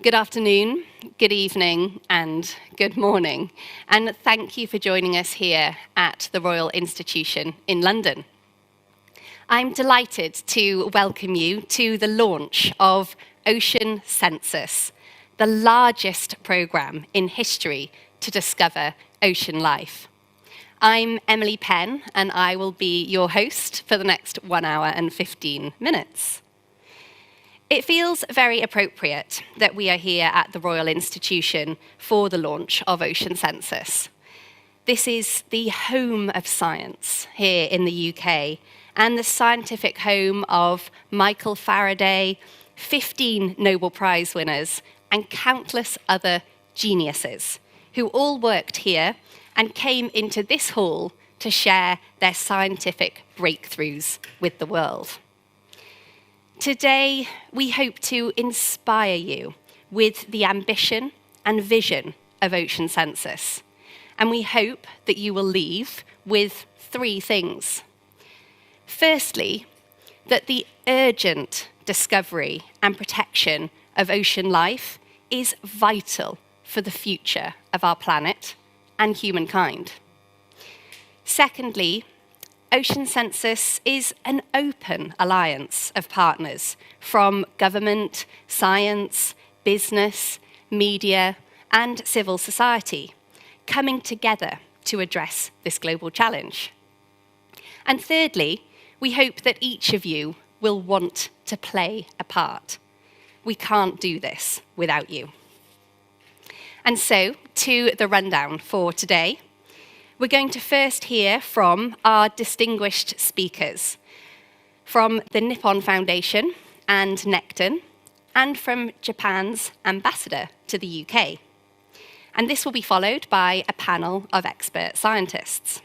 Good afternoon, good evening, and good morning. And thank you for joining us here at the Royal Institution in London. I'm delighted to welcome you to the launch of Ocean Census, the largest programme in history to discover ocean life. I'm Emily Penn, and I will be your host for the next 1 hour and 15 minutes. It feels very appropriate that we are here at the Royal Institution for the launch of Ocean Census. This is the home of science here in the UK, and the scientific home of Michael Faraday, 15 Nobel Prize winners, and countless other geniuses who all worked here and came into this hall to share their scientific breakthroughs with the world. Today, we hope to inspire you with the ambition and vision of Ocean Census, and we hope that you will leave with 3 things. Firstly, that the urgent discovery and protection of ocean life is vital for the future of our planet and humankind. Secondly, Ocean Census is an open alliance of partners from government, science, business, media, and civil society, coming together to address this global challenge. And thirdly, we hope that each of you will want to play a part. We can't do this without you. And so, to the rundown for today. We're going to first hear from our distinguished speakers, from the Nippon Foundation and Necton, and from Japan's ambassador to the UK. And this will be followed by a panel of expert scientists.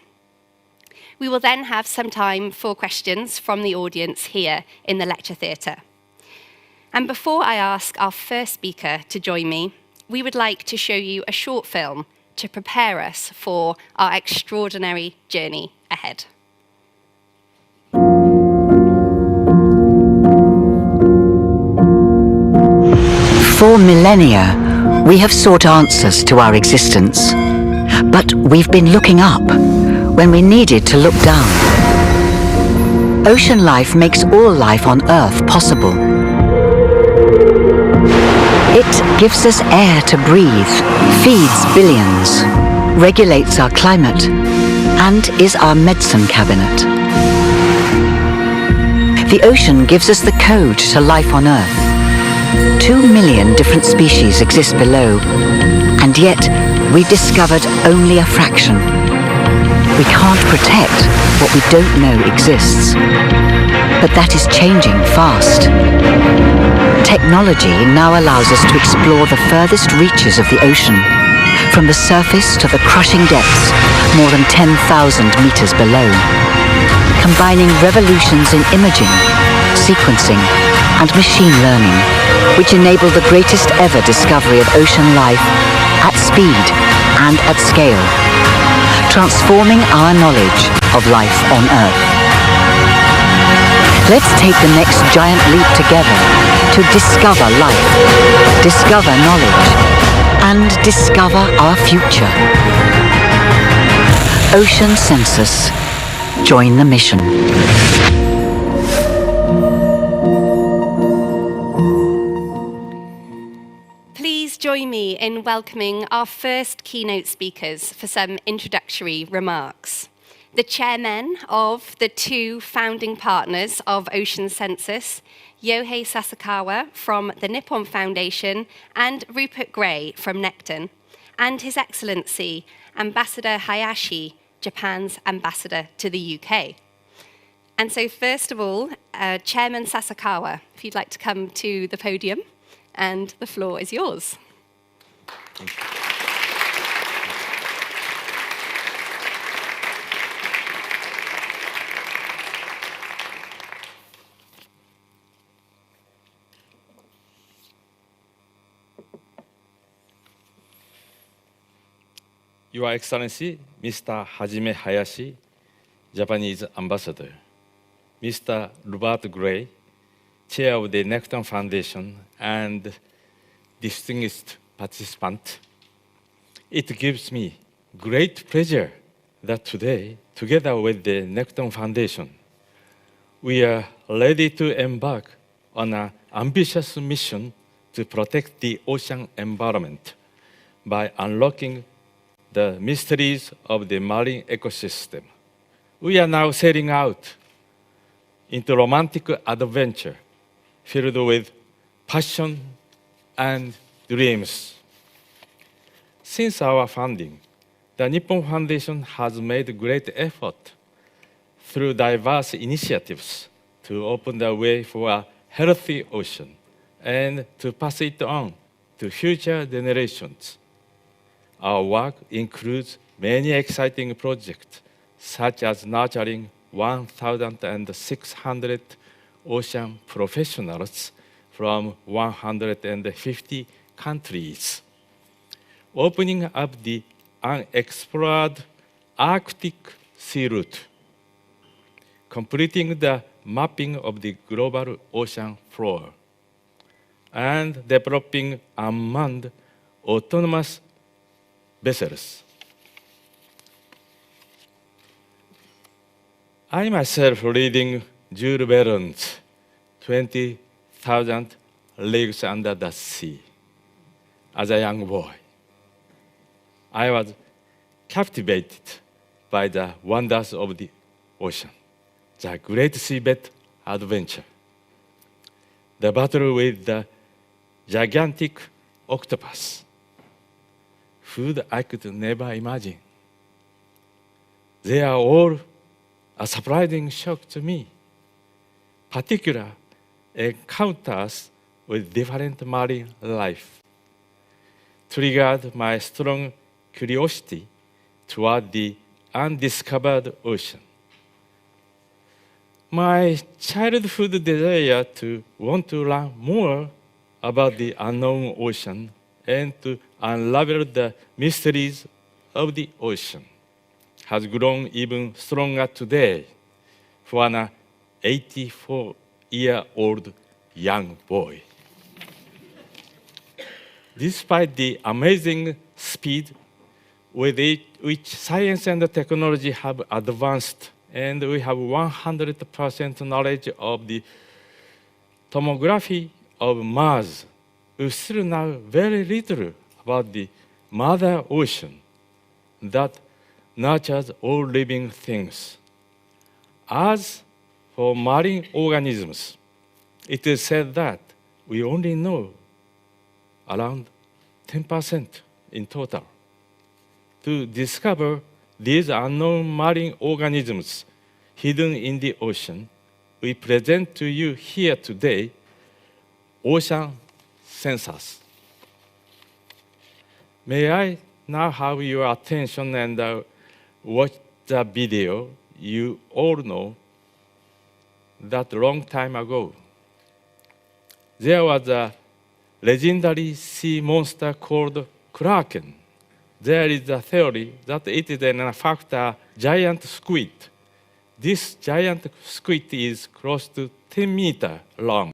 We will then have some time for questions from the audience here in the lecture theatre. And before I ask our first speaker to join me, we would like to show you a short film to prepare us for our extraordinary journey ahead. For millennia, we have sought answers to our existence. But we've been looking up when we needed to look down. Ocean life makes all life on Earth possible. It gives us air to breathe, feeds billions, regulates our climate, and is our medicine cabinet. The ocean gives us the code to life on Earth. 2 million different species exist below, and yet we've discovered only a fraction. We can't protect what we don't know exists. But that is changing fast. Technology now allows us to explore the furthest reaches of the ocean, from the surface to the crushing depths, more than 10,000 meters below. Combining revolutions in imaging, sequencing, and machine learning, which enable the greatest ever discovery of ocean life at speed and at scale, transforming our knowledge of life on Earth. Let's take the next giant leap together to discover life, discover knowledge, and discover our future. Ocean Census. Join the mission. Please join me in welcoming our first keynote speakers for some introductory remarks. The chairmen of the 2 founding partners of Ocean Census, Yohei Sasakawa from the Nippon Foundation and Rupert Gray from Necton, and His Excellency Ambassador Hayashi, Japan's ambassador to the UK. And so first of all, Chairman Sasakawa, if you'd like to come to the podium, and the floor is yours. Thank you. Your Excellency, Mr. Hajime Hayashi, Japanese Ambassador, Mr. Rupert Gray, Chair of the Necton Foundation, and distinguished participants, it gives me great pleasure that today, together with the Necton Foundation, we are ready to embark on an ambitious mission to protect the ocean environment by unlocking the mysteries of the marine ecosystem. We are now setting out into romantic adventure filled with passion and dreams. Since our founding, the Nippon Foundation has made great effort through diverse initiatives to open the way for a healthy ocean and to pass it on to future generations. Our work includes many exciting projects, such as nurturing 1,600 ocean professionals from 150 countries, opening up the unexplored Arctic sea route, completing the mapping of the global ocean floor, and developing unmanned autonomous vessels. I myself reading Jules Verne's 20,000 Leagues Under the Sea as a young boy. I was captivated by the wonders of the ocean, the great seabed adventure, the battle with the gigantic octopus, food I could never imagine. They are all a surprising shock to me. Particular encounters with different marine life triggered my strong curiosity toward the undiscovered ocean. My childhood desire to want to learn more about the unknown ocean and to unravel the mysteries of the ocean has grown even stronger today for an 84-year-old young boy. Despite the amazing speed with which science and technology have advanced, and we have 100% knowledge of the tomography of Mars, we still know very little about the Mother Ocean that nurtures all living things. As for marine organisms, it is said that we only know around 10% in total. To discover these unknown marine organisms hidden in the ocean, we present to you here today ocean sensors. May I now have your attention and watch the video you all know that long time ago. There was a legendary sea monster called Kraken. There is a theory that it is in fact a giant squid. This giant squid is close to 10 meters long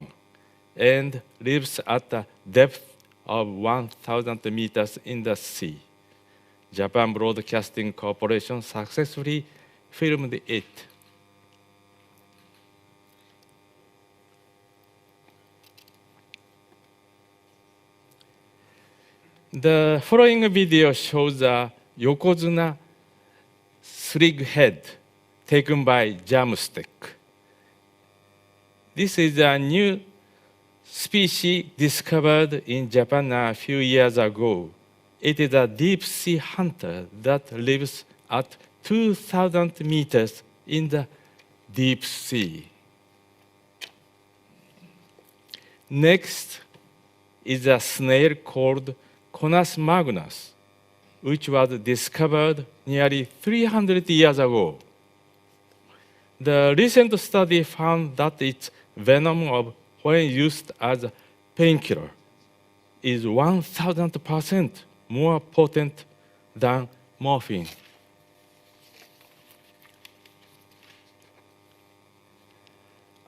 and lives at a depth of 1,000 meters in the sea. Japan Broadcasting Corporation successfully filmed it. The following video shows a Yokozuna slughead taken by Jamstick. This is a new species discovered in Japan a few years ago. It is a deep sea hunter that lives at 2,000 meters in the deep sea. Next is a snail called Conus magnus, which was discovered nearly 300 years ago. The recent study found that its venom, when used as a painkiller, is 1,000% more potent than morphine.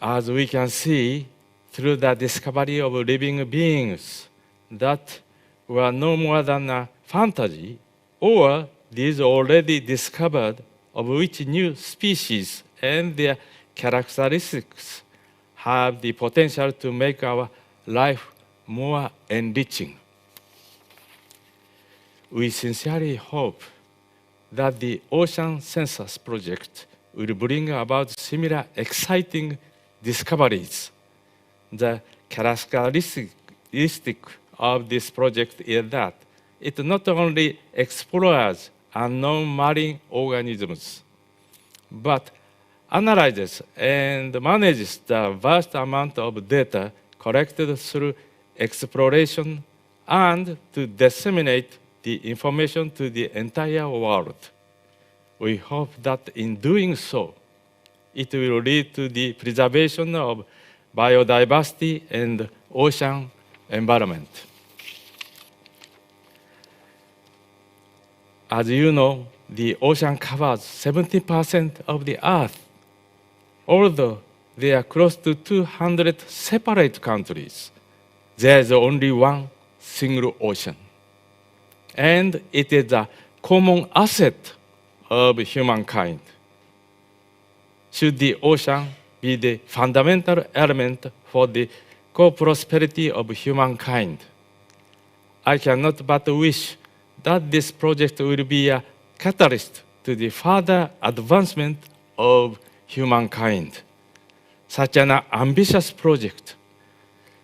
As we can see, through the discovery of living beings, that were no more than a fantasy, or these already discovered, of which new species and their characteristics have the potential to make our life more enriching. We sincerely hope that the Ocean Census Project will bring about similar exciting discoveries. The characteristic of this project is that it not only explores unknown marine organisms, but analyzes and manages the vast amount of data collected through exploration and to disseminate the information to the entire world. We hope that in doing so, it will lead to the preservation of biodiversity and ocean environment. As you know, the ocean covers 70% of the Earth. Although there are close to 200 separate countries, there is only one single ocean. And it is a common asset of humankind. Should the ocean be the fundamental element for the co-prosperity of humankind, I cannot but wish that this project will be a catalyst to the further advancement of humankind. Such an ambitious project,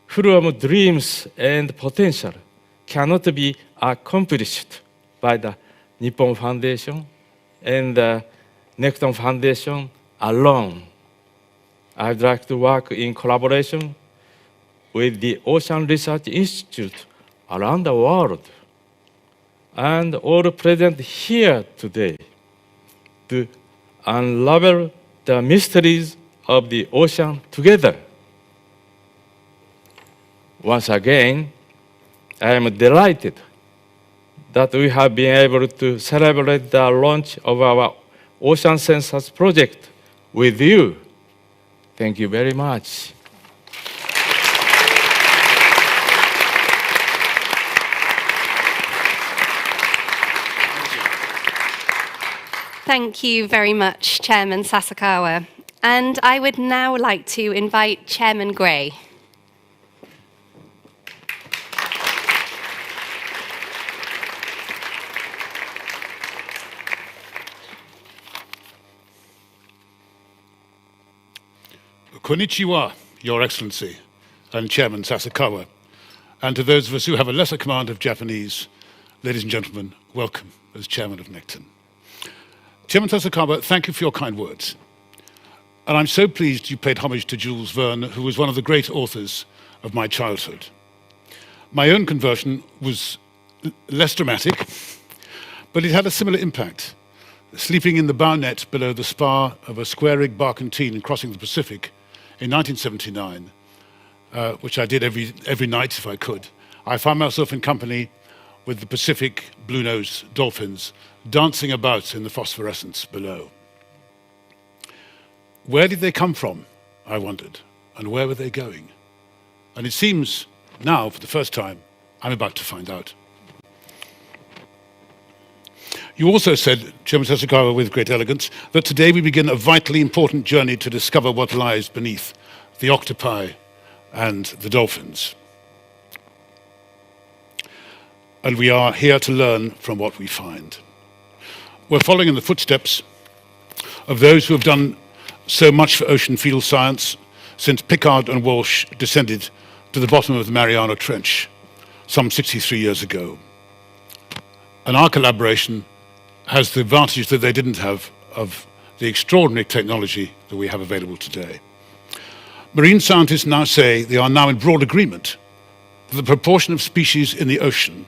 full of dreams and potential, cannot be accomplished by the Nippon Foundation and the Nekton Foundation alone. I'd like to work in collaboration with the Ocean Research Institute around the world and all present here today to unravel the mysteries of the ocean together. Once again, I am delighted that we have been able to celebrate the launch of our Ocean Census project with you. Thank you very much. Thank you very much, Chairman Sasakawa. And I would now like to invite Chairman Gray. Konnichiwa, Your Excellency, and Chairman Sasakawa. And to those of us who have a lesser command of Japanese, ladies and gentlemen, welcome as Chairman of Nekton. Chairman Sasakawa, thank you for your kind words. And I'm so pleased you paid homage to Jules Verne, who was one of the great authors of my childhood. My own conversion was less dramatic, but it had a similar impact. Sleeping in the bow net below the spar of a square-rigged barkentine crossing the Pacific in 1979, which I did every night if I could, I found myself in company with the Pacific blue-nose dolphins dancing about in the phosphorescence below. Where did they come from, I wondered, and where were they going? And it seems now, for the first time, I'm about to find out. You also said, Chairman Sasakawa, with great elegance, that today we begin a vitally important journey to discover what lies beneath the octopi and the dolphins. And we are here to learn from what we find. We're following in the footsteps of those who have done so much for ocean field science since Pickard and Walsh descended to the bottom of the Mariana Trench some 63 years ago. And our collaboration has the advantage that they didn't have of the extraordinary technology that we have available today. Marine scientists now say they are now in broad agreement that the proportion of species in the ocean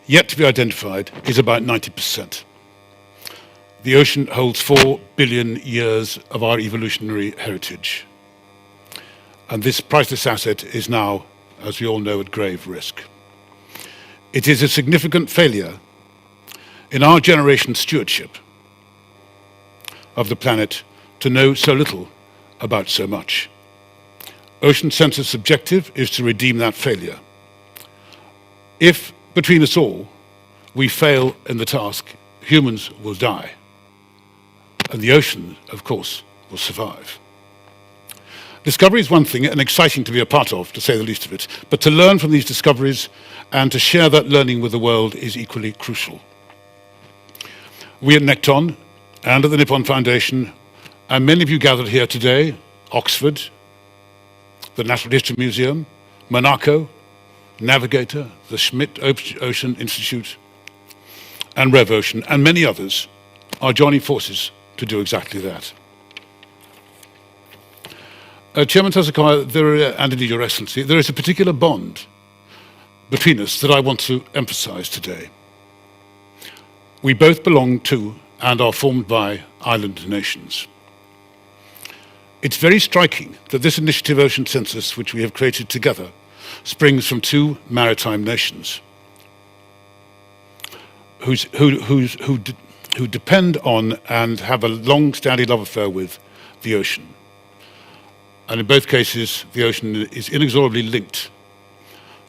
yet to be identified is about 90%. The ocean holds 4 billion years of our evolutionary heritage. And this priceless asset is now, as we all know, at grave risk. It is a significant failure in our generation's stewardship of the planet to know so little about so much. Ocean Census' objective is to redeem that failure. If, between us all, we fail in the task, humans will die. And the ocean, of course, will survive. Discovery is one thing, and exciting to be a part of, to say the least of it. But to learn from these discoveries and to share that learning with the world is equally crucial. We at Necton and at the Nippon Foundation, and many of you gathered here today, Oxford, the Natural History Museum, Monaco, Navigator, the Schmidt Ocean Institute, and RevOcean, and many others, are joining forces to do exactly that. Chairman Tasukawa, and indeed Your Excellency, there is a particular bond between us that I want to emphasize today. We both belong to and are formed by island nations. It's very striking that this initiative Ocean Census, which we have created together, springs from two maritime nations who depend on and have a long-standing love affair with the ocean. And in both cases, the ocean is inexorably linked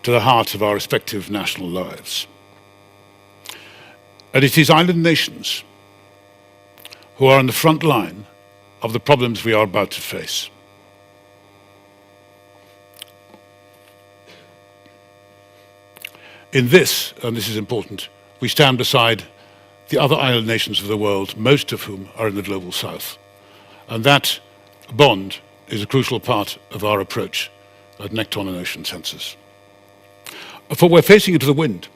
to the heart of our respective national lives. And it is island nations who are on the front line of the problems we are about to face. In this, and this is important, we stand beside the other island nations of the world, most of whom are in the global south. And that bond is a crucial part of our approach at Necton and Ocean Census. For we're facing into the wind,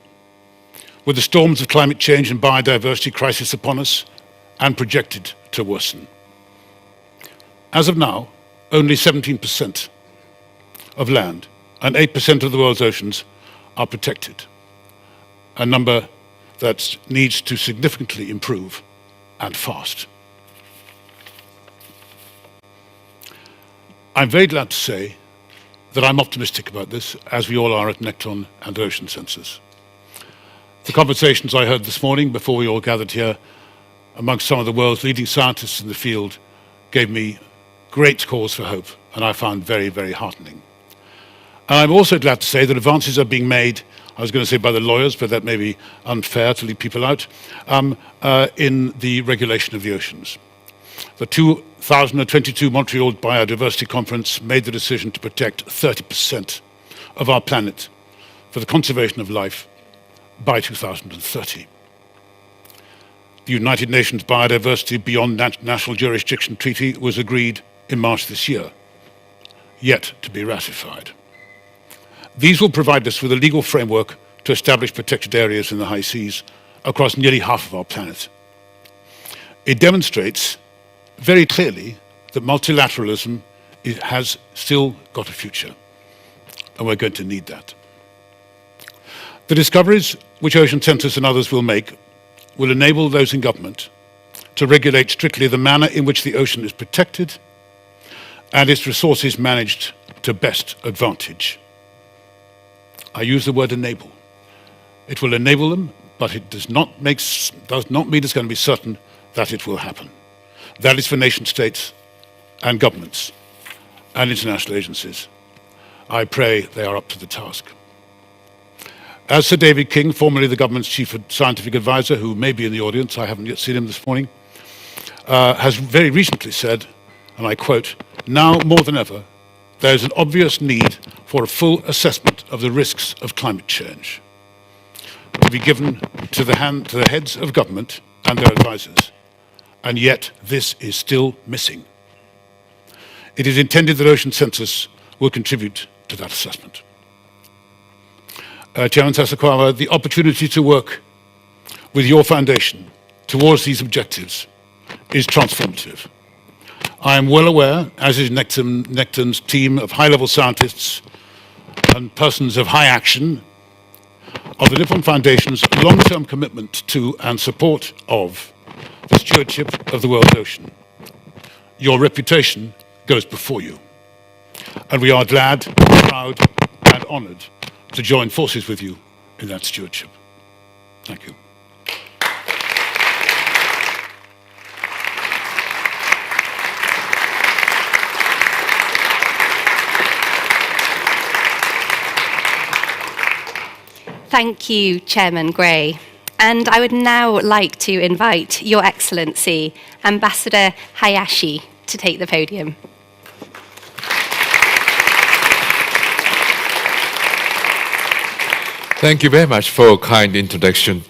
with the storms of climate change and biodiversity crisis upon us, and projected to worsen. As of now, only 17% of land and 8% of the world's oceans are protected, a number that needs to significantly improve, and fast. I'm very glad to say that I'm optimistic about this, as we all are at Necton and Ocean Census. The conversations I heard this morning before we all gathered here amongst some of the world's leading scientists in the field gave me great cause for hope, and I found very, very heartening. And I'm also glad to say that advances are being made, I was going to say by the lawyers, but that may be unfair to leave people out, in the regulation of the oceans. The 2022 Montreal Biodiversity Conference made the decision to protect 30% of our planet for the conservation of life by 2030. The United Nations Biodiversity Beyond National Jurisdiction Treaty was agreed in March this year, yet to be ratified. These will provide us with a legal framework to establish protected areas in the high seas across nearly half of our planet. It demonstrates very clearly that multilateralism has still got a future, and we're going to need that. The discoveries which Ocean Census and others will make will enable those in government to regulate strictly the manner in which the ocean is protected and its resources managed to best advantage. I use the word enable. It will enable them, but it does not mean it's going to be certain that it will happen. That is for nation states and governments and international agencies. I pray they are up to the task. As Sir David King, formerly the government's chief scientific advisor, who may be in the audience, I haven't yet seen him this morning, has very recently said, and I quote, "Now more than ever, there is an obvious need for a full assessment of the risks of climate change to be given to the heads of government and their advisors. And yet this is still missing. It is intended that Ocean Census will contribute to that assessment." Chairman Tasukawa, the opportunity to work with your foundation towards these objectives is transformative. I am well aware, as is Necton's team of high-level scientists and persons of high action, of the Nippon Foundation's long-term commitment to and support of the stewardship of the world's ocean. Your reputation goes before you, and we are glad, proud, and honored to join forces with you in that stewardship. Thank you. Thank you, Chairman Gray. And I would now like to invite Your Excellency, Ambassador Hayashi, to take the podium. Thank you very much for a kind introduction.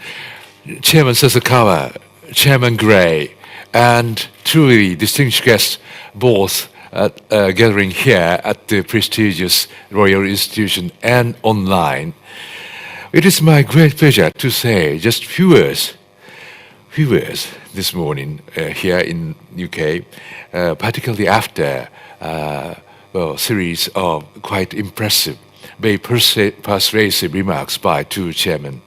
Chairman Sasakawa, Chairman Gray, and truly distinguished guests, both gathering here at the prestigious Royal Institution and online. It is my great pleasure to say just few words this morning here in UK, particularly after a series of quite impressive, very persuasive remarks by two chairmen.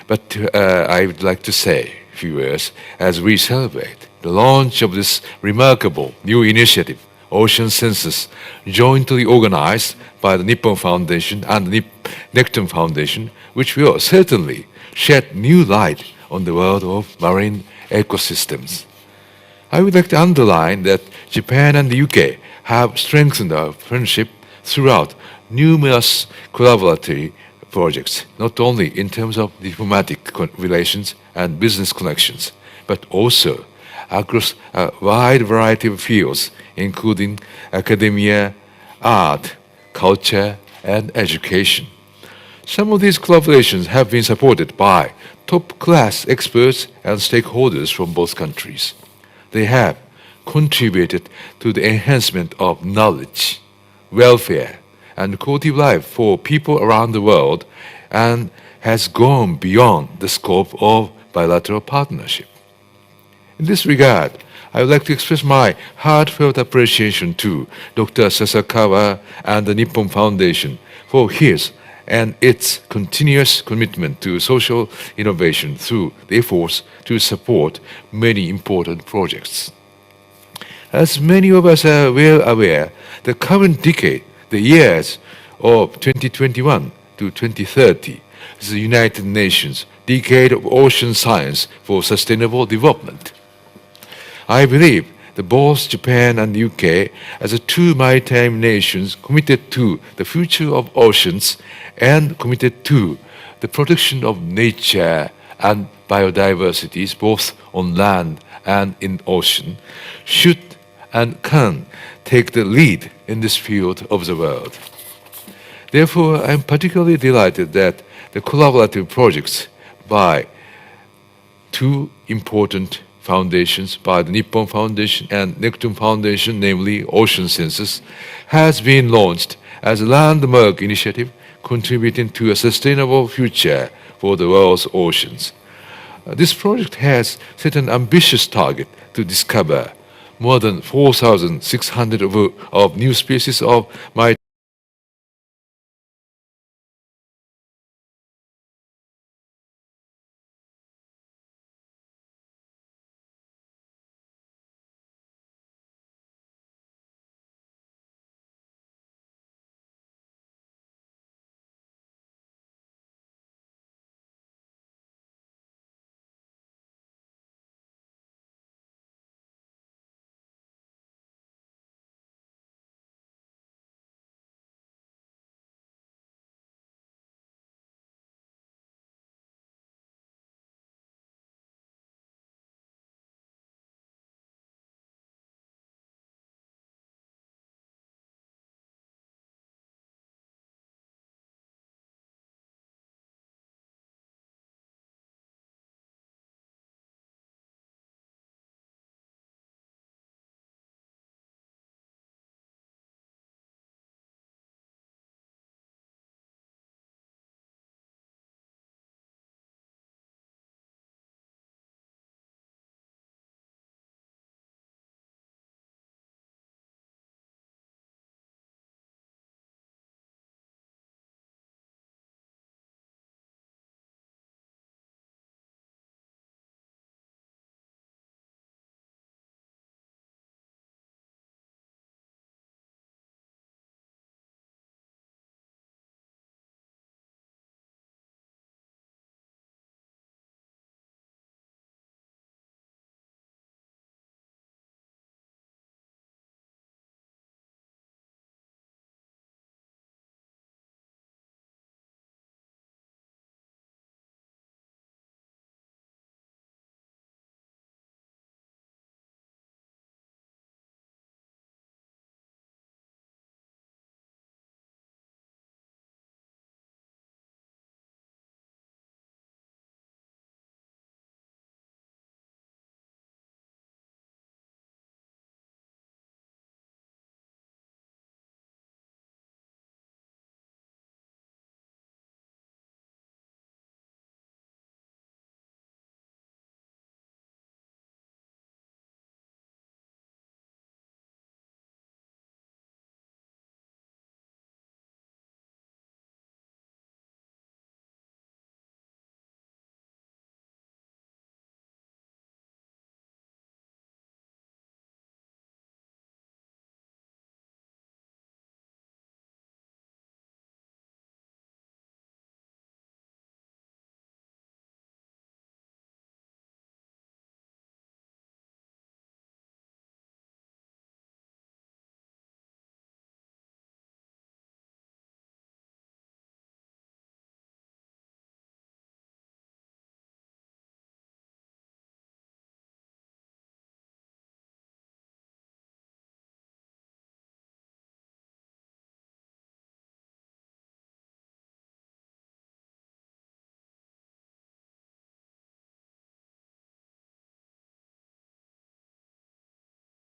But I would like to say a few words as we celebrate the launch of this remarkable new initiative, Ocean Census, jointly organized by the Nippon Foundation and the Necton Foundation, which will certainly shed new light on the world of marine ecosystems. I would like to underline that Japan and the UK have strengthened our friendship throughout numerous collaborative projects, not only in terms of diplomatic relations and business connections, but also across a wide variety of fields, including academia, art, culture, and education. Some of these collaborations have been supported by top-class experts and stakeholders from both countries. They have contributed to the enhancement of knowledge, welfare, and quality of life for people around the world and has gone beyond the scope of bilateral partnership. In this regard, I would like to express my heartfelt appreciation to Dr. Sasakawa and the Nippon Foundation for his and its continuous commitment to social innovation through the efforts to support many important projects. As many of us are well aware, the current decade, the years of 2021 to 2030, is the United Nations Decade of Ocean Science for Sustainable Development. I believe that both Japan and the UK, as two maritime nations committed to the future of oceans and committed to the protection of nature and biodiversity, both on land and in ocean, should and can take the lead in this field of the world. Therefore, I am particularly delighted that the collaborative projects by two important foundations, by the Nippon Foundation and Necton Foundation, namely Ocean Census, has been launched as a landmark initiative contributing to a sustainable future for the world's oceans. This project has set an ambitious target to discover more than 4,600 of new species of maritime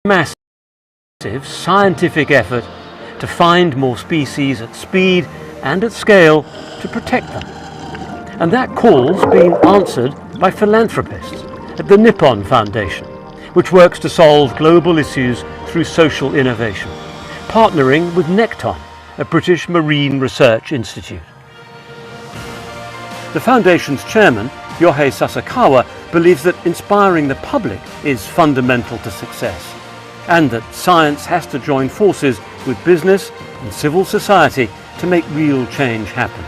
massive scientific effort to find more species at speed and at scale to protect them. And that call's been answered by philanthropists at the Nippon Foundation, which works to solve global issues through social innovation, partnering with Necton, a British marine research institute. The Foundation's chairman, Yohei Sasakawa, believes that inspiring the public is fundamental to success, and that science has to join forces with business and civil society to make real change happen.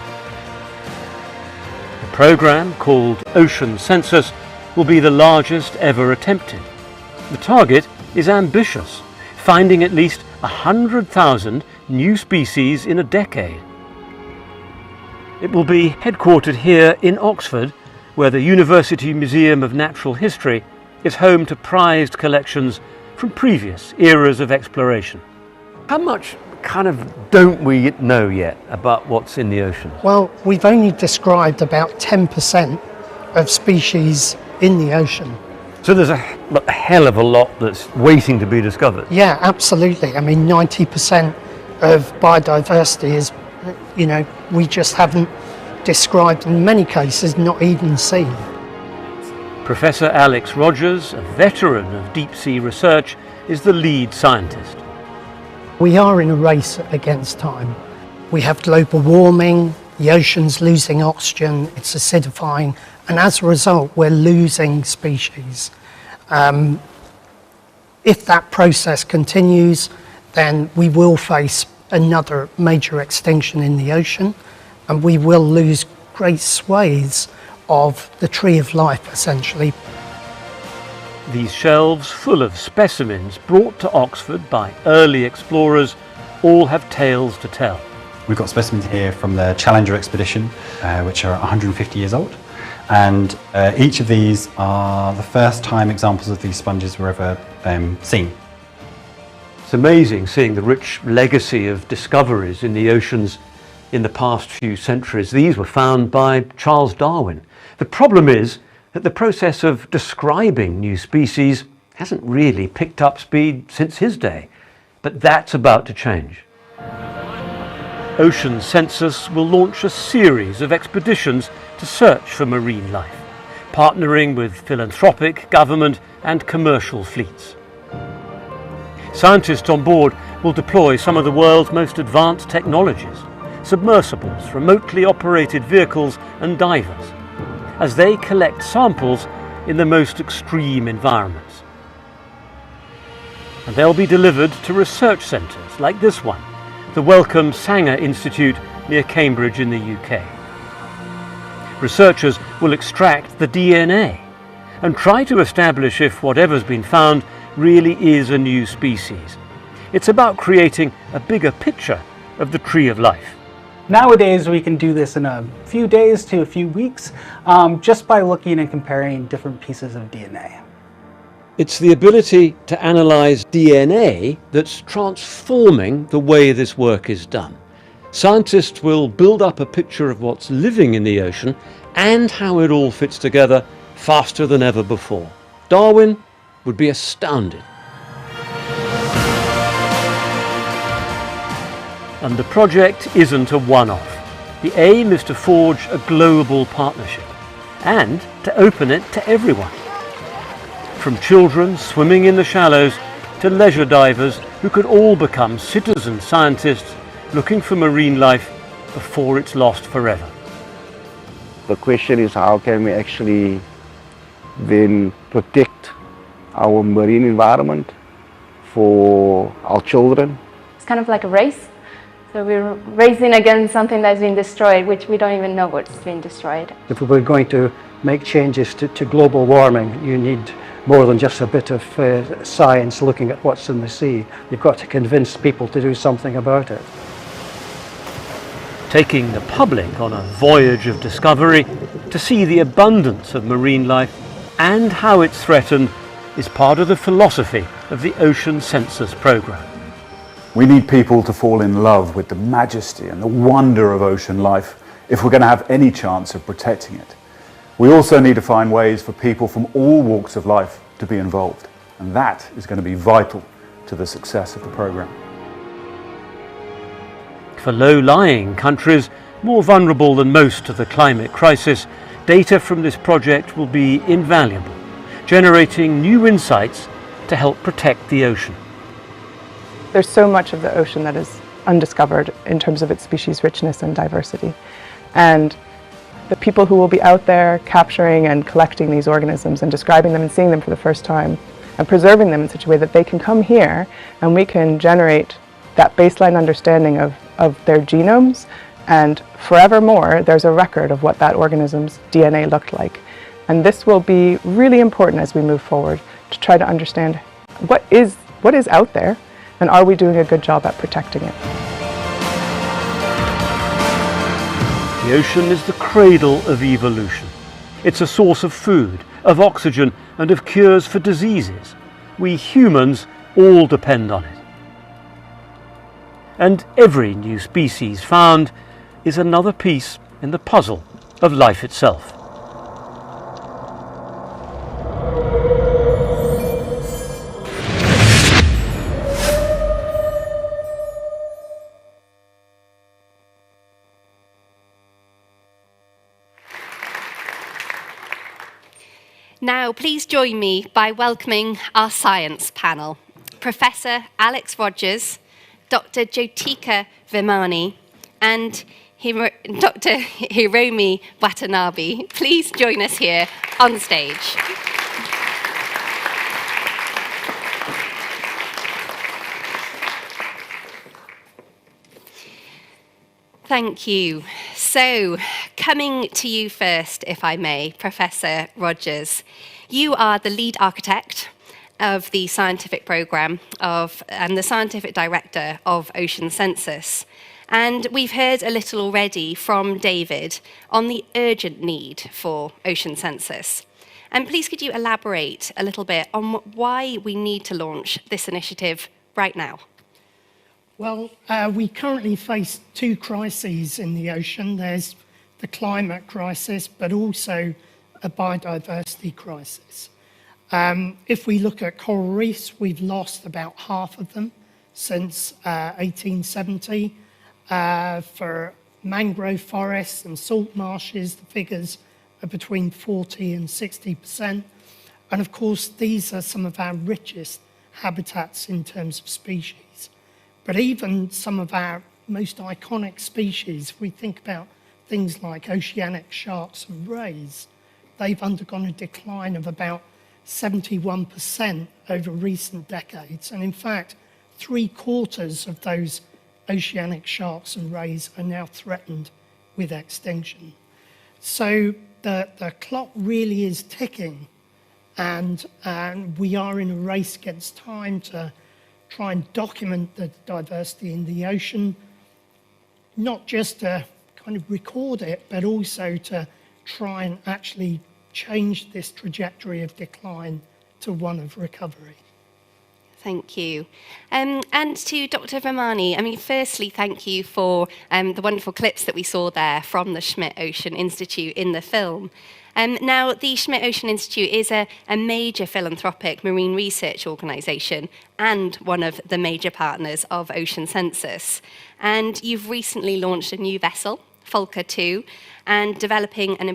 The program, called Ocean Census, will be the largest ever attempted. The target is ambitious, finding at least 100,000 new species in a decade. It will be headquartered here in Oxford, where the University Museum of Natural History is home to prized collections from previous eras of exploration. How much kind of don't we know yet about what's in the ocean? Well, we've only described about 10% of species in the ocean. So there's a hell of a lot that's waiting to be discovered. Yeah, absolutely. I mean, 90% of biodiversity is, we just haven't described, in many cases, not even seen. Professor Alex Rogers, a veteran of deep sea research, is the lead scientist. We are in a race against time. We have global warming, the ocean's losing oxygen, it's acidifying, and as a result, we're losing species. If that process continues, then we will face another major extinction in the ocean, and we will lose great swathes of the tree of life, essentially. These shelves full of specimens brought to Oxford by early explorers all have tales to tell. We've got specimens here from the Challenger expedition, which are 150 years old. And each of these are the first time examples of these sponges were ever seen. It's amazing seeing the rich legacy of discoveries in the oceans in the past few centuries. These were found by Charles Darwin. The problem is that the process of describing new species hasn't really picked up speed since his day, but that's about to change. Ocean Census will launch a series of expeditions to search for marine life, partnering with philanthropic, government and commercial fleets. Scientists on board will deploy some of the world's most advanced technologies, submersibles, remotely operated vehicles and divers, as they collect samples in the most extreme environments. And they'll be delivered to research centres like this one, the Wellcome Sanger Institute near Cambridge in the UK. Researchers will extract the DNA and try to establish if whatever's been found really is a new species. It's about creating a bigger picture of the tree of life. Nowadays, we can do this in a few days to a few weeks just by looking and comparing different pieces of DNA. It's the ability to analyse DNA that's transforming the way this work is done. Scientists will build up a picture of what's living in the ocean and how it all fits together faster than ever before. Darwin would be astounded. And the project isn't a one-off. The aim is to forge a global partnership and to open it to everyone. From children swimming in the shallows to leisure divers who could all become citizen scientists looking for marine life before it's lost forever. The question is, how can we actually then protect our marine environment for our children? It's kind of like a race. So we're racing against something that's been destroyed, which we don't even know what's been destroyed. If we're going to make changes to global warming, you need more than just a bit of science looking at what's in the sea. You've got to convince people to do something about it. Taking the public on a voyage of discovery to see the abundance of marine life and how it's threatened is part of the philosophy of the Ocean Census program. We need people to fall in love with the majesty and the wonder of ocean life if we're going to have any chance of protecting it. We also need to find ways for people from all walks of life to be involved. And that is going to be vital to the success of the program. For low-lying countries, more vulnerable than most to the climate crisis, data from this project will be invaluable, generating new insights to help protect the ocean. There's so much of the ocean that is undiscovered in terms of its species richness and diversity. And the people who will be out there capturing and collecting these organisms and describing them and seeing them for the first time and preserving them in such a way that they can come here and we can generate that baseline understanding of their genomes, and forevermore there's a record of what that organism's DNA looked like. And this will be really important as we move forward to try to understand what is out there, and are we doing a good job at protecting it. The ocean is the cradle of evolution. It's a source of food, of oxygen, and of cures for diseases. We humans all depend on it. And every new species found is another piece in the puzzle of life itself. Now, please join me by welcoming our science panel. Professor Alex Rogers, Dr. Jyotika Vemani, and Dr. Hiromi Watanabe. Please join us here on stage. Thank you. So, coming to you first, if I may, Professor Rogers. You are the lead architect of the scientific program and the scientific director of Ocean Census. And we've heard a little already from David on the urgent need for Ocean Census. And please could you elaborate a little bit on why we need to launch this initiative right now? Well, we currently face two crises in the ocean. There's the climate crisis, but also a biodiversity crisis. If we look at coral reefs, we've lost about half of them since 1870. For mangrove forests and salt marshes, the figures are between 40 and 60%. And of course, these are some of our richest habitats in terms of species. But even some of our most iconic species, if we think about things like oceanic sharks and rays, they've undergone a decline of about 71% over recent decades. And in fact, 3/4 of those oceanic sharks and rays are now threatened with extinction. So the clock really is ticking, and we are in a race against time to try and document the diversity in the ocean, not just to kind of record it, but also to try and actually change this trajectory of decline to one of recovery. Thank you. And to Dr. Vemani, I mean, firstly, thank you for the wonderful clips that we saw there from the Schmidt Ocean Institute in the film. Now, the Schmidt Ocean Institute is a major philanthropic marine research organisation and one of the major partners of Ocean Census. And you've recently launched a new vessel, FOCUS 2, and developing and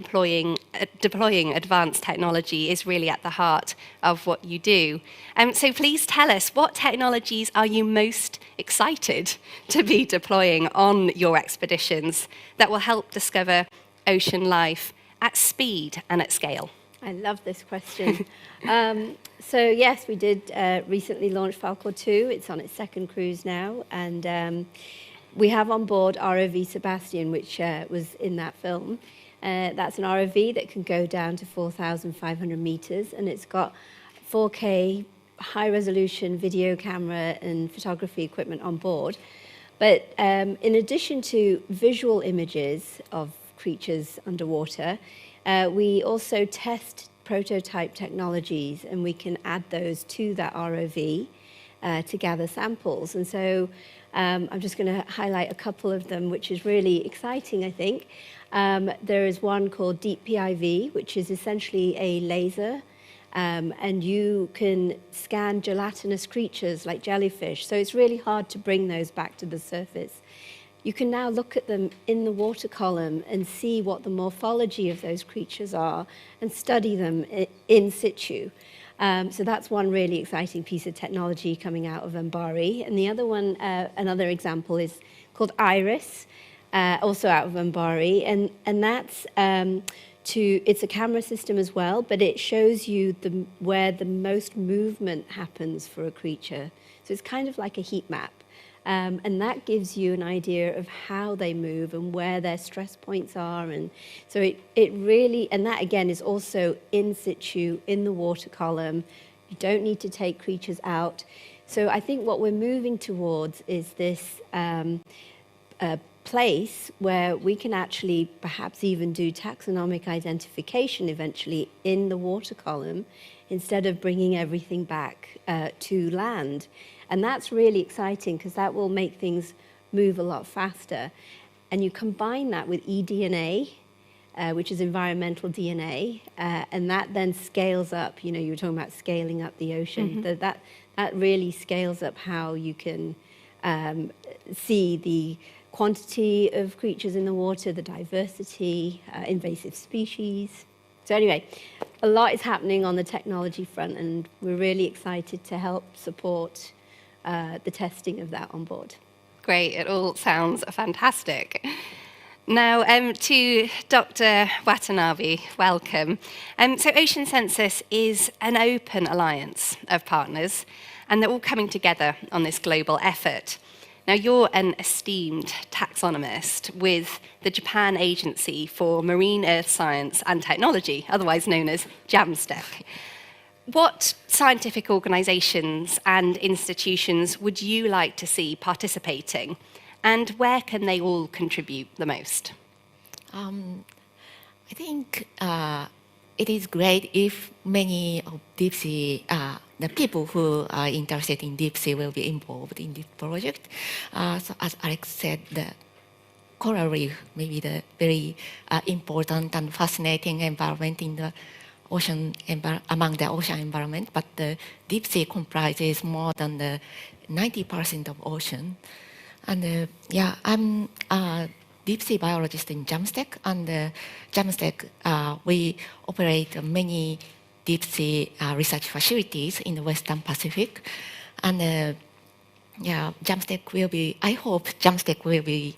deploying advanced technology is really at the heart of what you do. So please tell us, what technologies are you most excited to be deploying on your expeditions that will help discover ocean life at speed and at scale? I love this question. So yes, we did recently launch FOCUS 2. It's on its second cruise now, and we have on board ROV Sebastian, which was in that film. That's an ROV that can go down to 4,500 meters, and it's got 4K high-resolution video camera and photography equipment on board. But in addition to visual images of creatures underwater, we also test prototype technologies, and we can add those to that ROV to gather samples. And so I'm just going to highlight a couple of them, which is really exciting, I think. There is one called Deep PIV, which is essentially a laser and you can scan gelatinous creatures like jellyfish. So it's really hard to bring those back to the surface. You can now look at them in the water column and see what the morphology of those creatures are and study them in situ. So that's one really exciting piece of technology coming out of MBARI. And the other one, another example is called IRIS, also out of MBARI. And that's it's a camera system as well, but it shows you where the most movement happens for a creature. So it's kind of like a heat map. And that gives you an idea of how they move and where their stress points are. And so it really, and that again is also in situ, in the water column. You don't need to take creatures out. So I think what we're moving towards is this place where we can actually perhaps even do taxonomic identification eventually in the water column instead of bringing everything back to land. And that's really exciting because that will make things move a lot faster. And you combine that with eDNA, which is environmental DNA, and that then scales up. You know, you were talking about scaling up the ocean. Mm-hmm. That really scales up how you can see the quantity of creatures in the water, the diversity, invasive species. So anyway, a lot is happening on the technology front, and we're really excited to help support the testing of that on board. Great, it all sounds fantastic. Now, to Dr. Watanabe, welcome. So Ocean Census is an open alliance of partners, and they're all coming together on this global effort. Now, you're an esteemed taxonomist with the Japan Agency for Marine Earth Science and Technology, otherwise known as JAMSTEC. What scientific organisations and institutions would you like to see participating, and where can they all contribute the most? I think it is great if many of deep sea, the people who are interested in deep sea will be involved in this project. So as Alex said, the coral reef may be the very important and fascinating environment in the ocean among the ocean environment, but the deep sea comprises more than the 90% of ocean. And yeah, I'm a deep sea biologist in JAMSTEC, and JAMSTEC, we operate many deep sea research facilities in the Western Pacific. And yeah, JAMSTEC will be, I hope JAMSTEC will be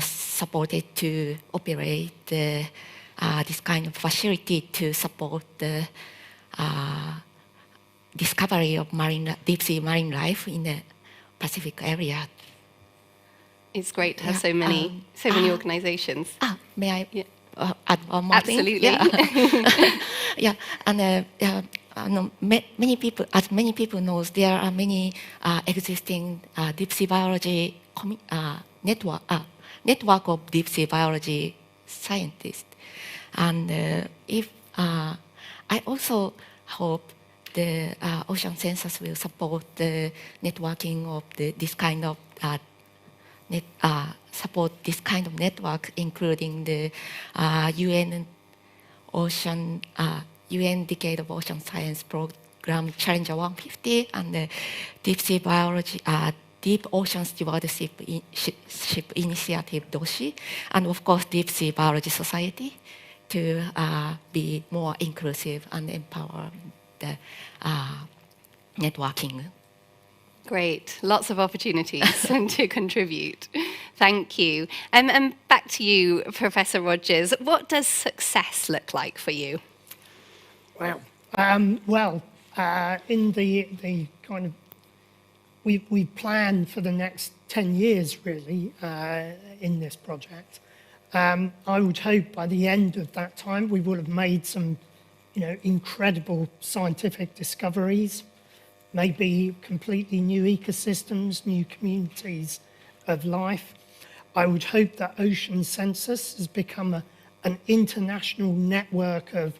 supported to operate this kind of facility to support the discovery of deep sea marine life in the Pacific area. It's great to have so many organisations. May I add one more Absolutely. thing? Yeah, and many people know, there are many existing deep sea biology network of deep sea biology scientists. And if I also hope the Ocean Census will support the networking of this kind of support this kind of network, including the UN Decade of Ocean Science Program Challenger 150 and the Deep Sea Biology, Deep Ocean Stewardship Initiative (DOSI), and of course Deep Sea Biology Society, to be more inclusive and empower the networking. Great, lots of opportunities to contribute. Thank you. And back to you, Professor Rogers. What does success look like for you? Wow. In the kind of, we plan for the next 10 years really in this project. I would hope by the end of that time we will have made some, incredible scientific discoveries, maybe completely new ecosystems, new communities of life. I would hope that Ocean Census has become an international network of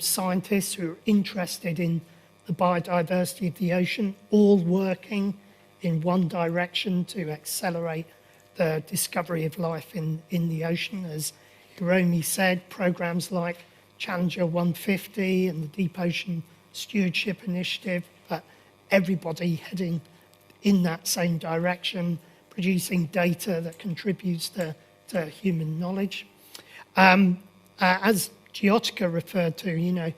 scientists who are interested in the biodiversity of the ocean, all working in one direction to accelerate the discovery of life in the ocean. As Hiromi said, programs like Challenger 150 and the Deep Ocean Stewardship Initiative, but everybody heading in that same direction, producing data that contributes to human knowledge. As Geotica referred to,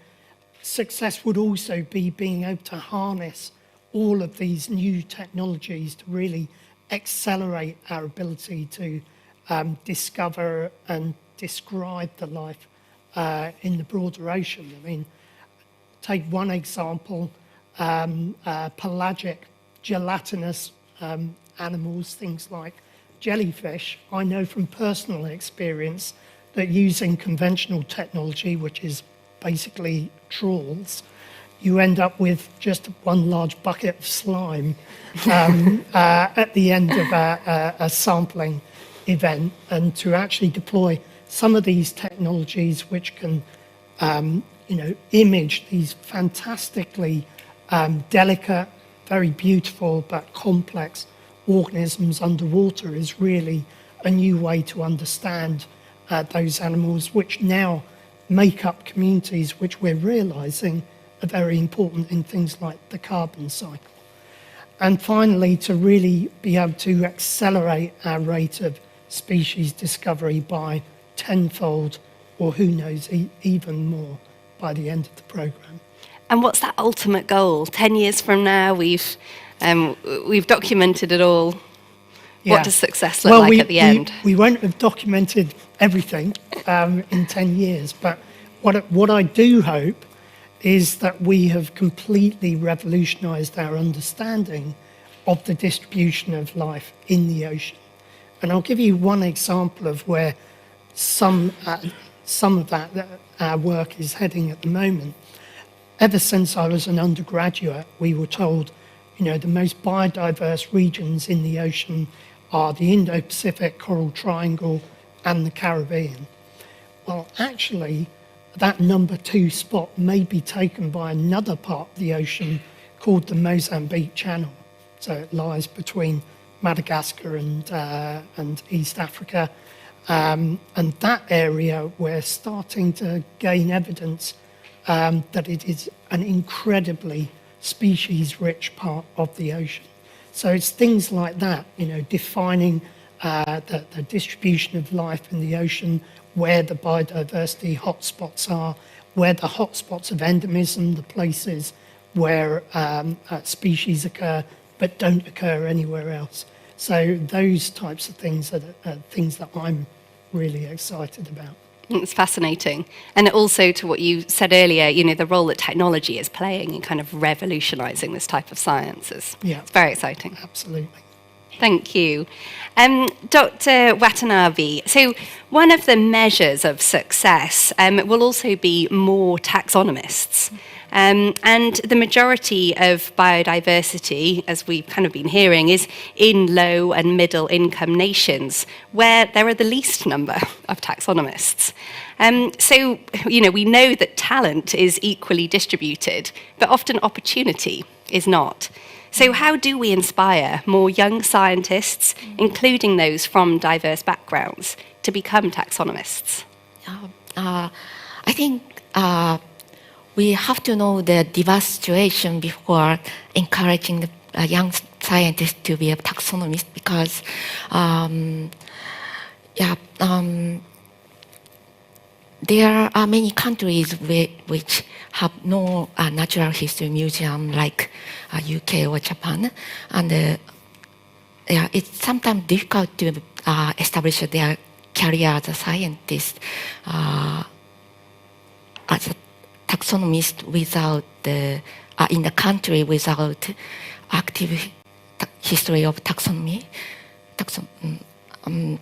success would also be being able to harness all of these new technologies to really accelerate our ability to discover and describe the life in the broader ocean. I mean, take one example, pelagic, gelatinous animals, things like jellyfish. I know from personal experience that using conventional technology, which is basically trawls, you end up with just one large bucket of slime at the end of a sampling event. And to actually deploy some of these technologies which can image these fantastically delicate, very beautiful but complex organisms underwater is really a new way to understand those animals, which now make up communities which we're realizing are very important in things like the carbon cycle. And finally, to really be able to accelerate our rate of species discovery by tenfold, or who knows, even more by the end of the programme. And what's that ultimate goal? 10 years from now, we've documented it all. Yeah. What does success look like at the end? We won't have documented everything in 10 years, but what I do hope is that we have completely revolutionised our understanding of the distribution of life in the ocean. And I'll give you one example of where some of that our work is heading at the moment. Ever since I was an undergraduate, we were told, the most biodiverse regions in the ocean are the Indo-Pacific Coral Triangle and the Caribbean. Well, actually, that number 2 spot may be taken by another part of the ocean called the Mozambique Channel. So it lies between Madagascar and East Africa. And that area, we're starting to gain evidence that it is an incredibly species-rich part of the ocean. So it's things like that, defining the distribution of life in the ocean, where the biodiversity hotspots are, where the hotspots of endemism, the places where species occur but don't occur anywhere else. So those types of things are things that I'm really excited about. It's fascinating. And also to what you said earlier, the role that technology is playing in kind of revolutionising this type of sciences. Yeah. It's very exciting. Absolutely. Thank you. Dr. Watanabe, so one of the measures of success will also be more taxonomists. And the majority of biodiversity, as we've kind of been hearing, is in low and middle income nations where there are the least number of taxonomists. So, we know that talent is equally distributed, but often opportunity is not. So how do we inspire more young scientists, including those from diverse backgrounds, to become taxonomists? I think we have to know the diverse situation before encouraging the young scientists to be a taxonomist, because there are many countries which have no natural history museum like UK or Japan, and it's sometimes difficult to establish their career as a scientist, as a taxonomist without in the country without active history of taxonomy. I'm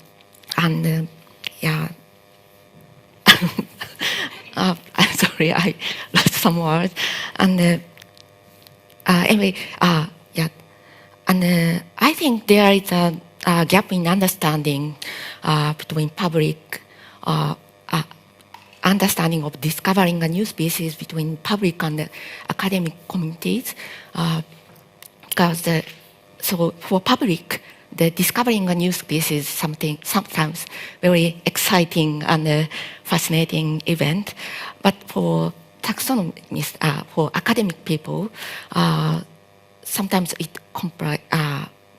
sorry, I lost some words. And anyway, and I think there is a gap in understanding between public understanding of discovering a new species between public and the academic communities. Because so for public, the discovering a new species is sometimes very exciting and fascinating event. But for taxonomists, for academic people, sometimes it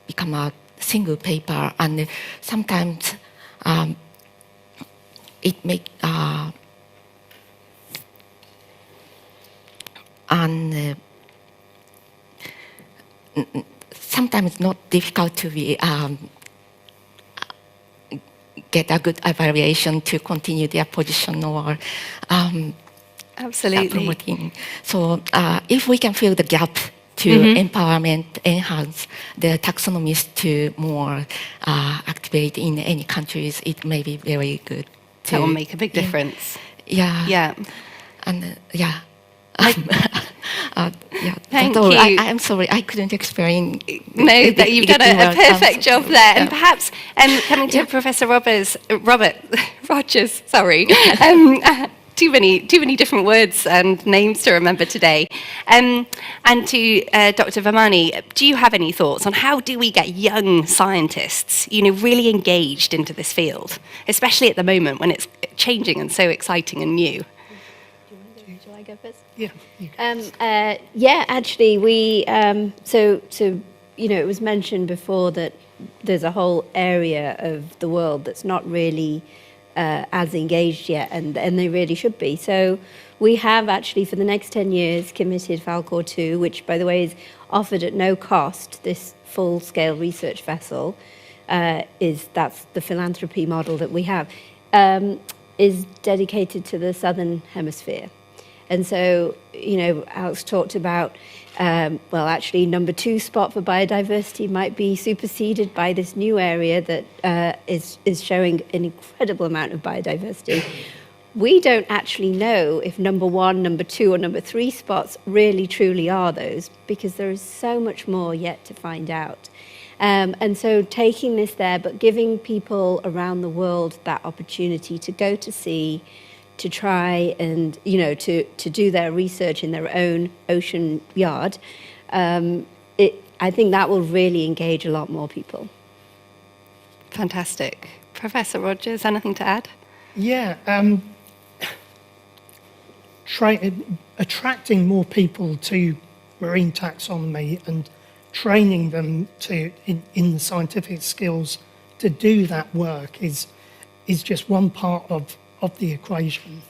become a single paper, and sometimes it make and sometimes not difficult to be get a good evaluation to continue their position or absolutely promoting. So if we can fill the gap to empowerment, enhance the taxonomists to more activate in any countries, it may be very good. That will make a big difference. Yeah. Yeah. And yeah. Thank although you. I'm sorry, I couldn't explain. No, that you've done a perfect job there. And perhaps coming to Professor Rogers, sorry. Too many different words and names to remember today. And to Dr. Vamani, do you have any thoughts on how do we get young scientists, really engaged into this field, especially at the moment when it's changing and so exciting and new? Shall I go first? Yeah. Yeah, actually, we so it was mentioned before that there's a whole area of the world that's not really as engaged yet, and they really should be. So we have actually for the next 10 years committed Falcor 2, which by the way is offered at no cost. This full-scale research vessel that's the philanthropy model that we have, is dedicated to the Southern Hemisphere. And so, Alex talked about, actually number 2 spot for biodiversity might be superseded by this new area that is showing an incredible amount of biodiversity. We don't actually know if number 1, number 2, or number 3 spots really truly are those, because there is so much more yet to find out. And so taking this there, but giving people around the world that opportunity to go to sea, to try and, to do their research in their own ocean yard, I think that will really engage a lot more people. Fantastic. Professor Rogers, anything to add? Yeah. Attracting more people to marine taxonomy and training them in the scientific skills to do that work is just one part of the equation.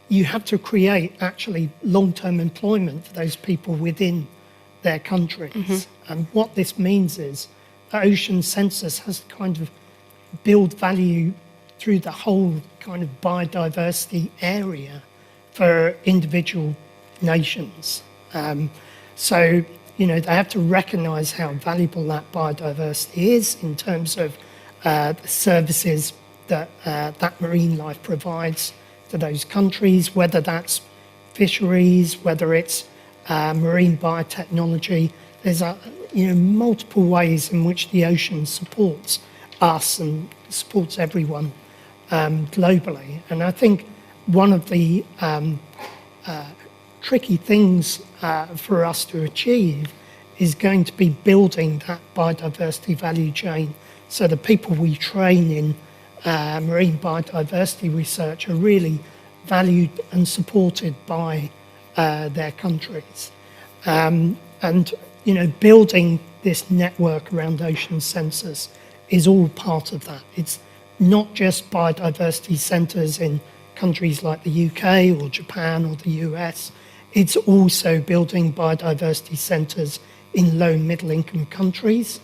You have to create actually long-term employment for those people within their countries. And what this means is the ocean census has to kind of build value through the whole kind of biodiversity area for individual nations. So, they have to recognise how valuable that biodiversity is in terms of the services that marine life provides to those countries, whether that's fisheries, whether it's marine biotechnology. There's multiple ways in which the ocean supports us and supports everyone globally. And I think one of the tricky things for us to achieve is going to be building that biodiversity value chain so the people we train in marine biodiversity research are really valued and supported by their countries. And, building this network around ocean census is all part of that. It's not just biodiversity centres in countries like the UK or Japan or the US. It's also building biodiversity centres in low and middle income countries.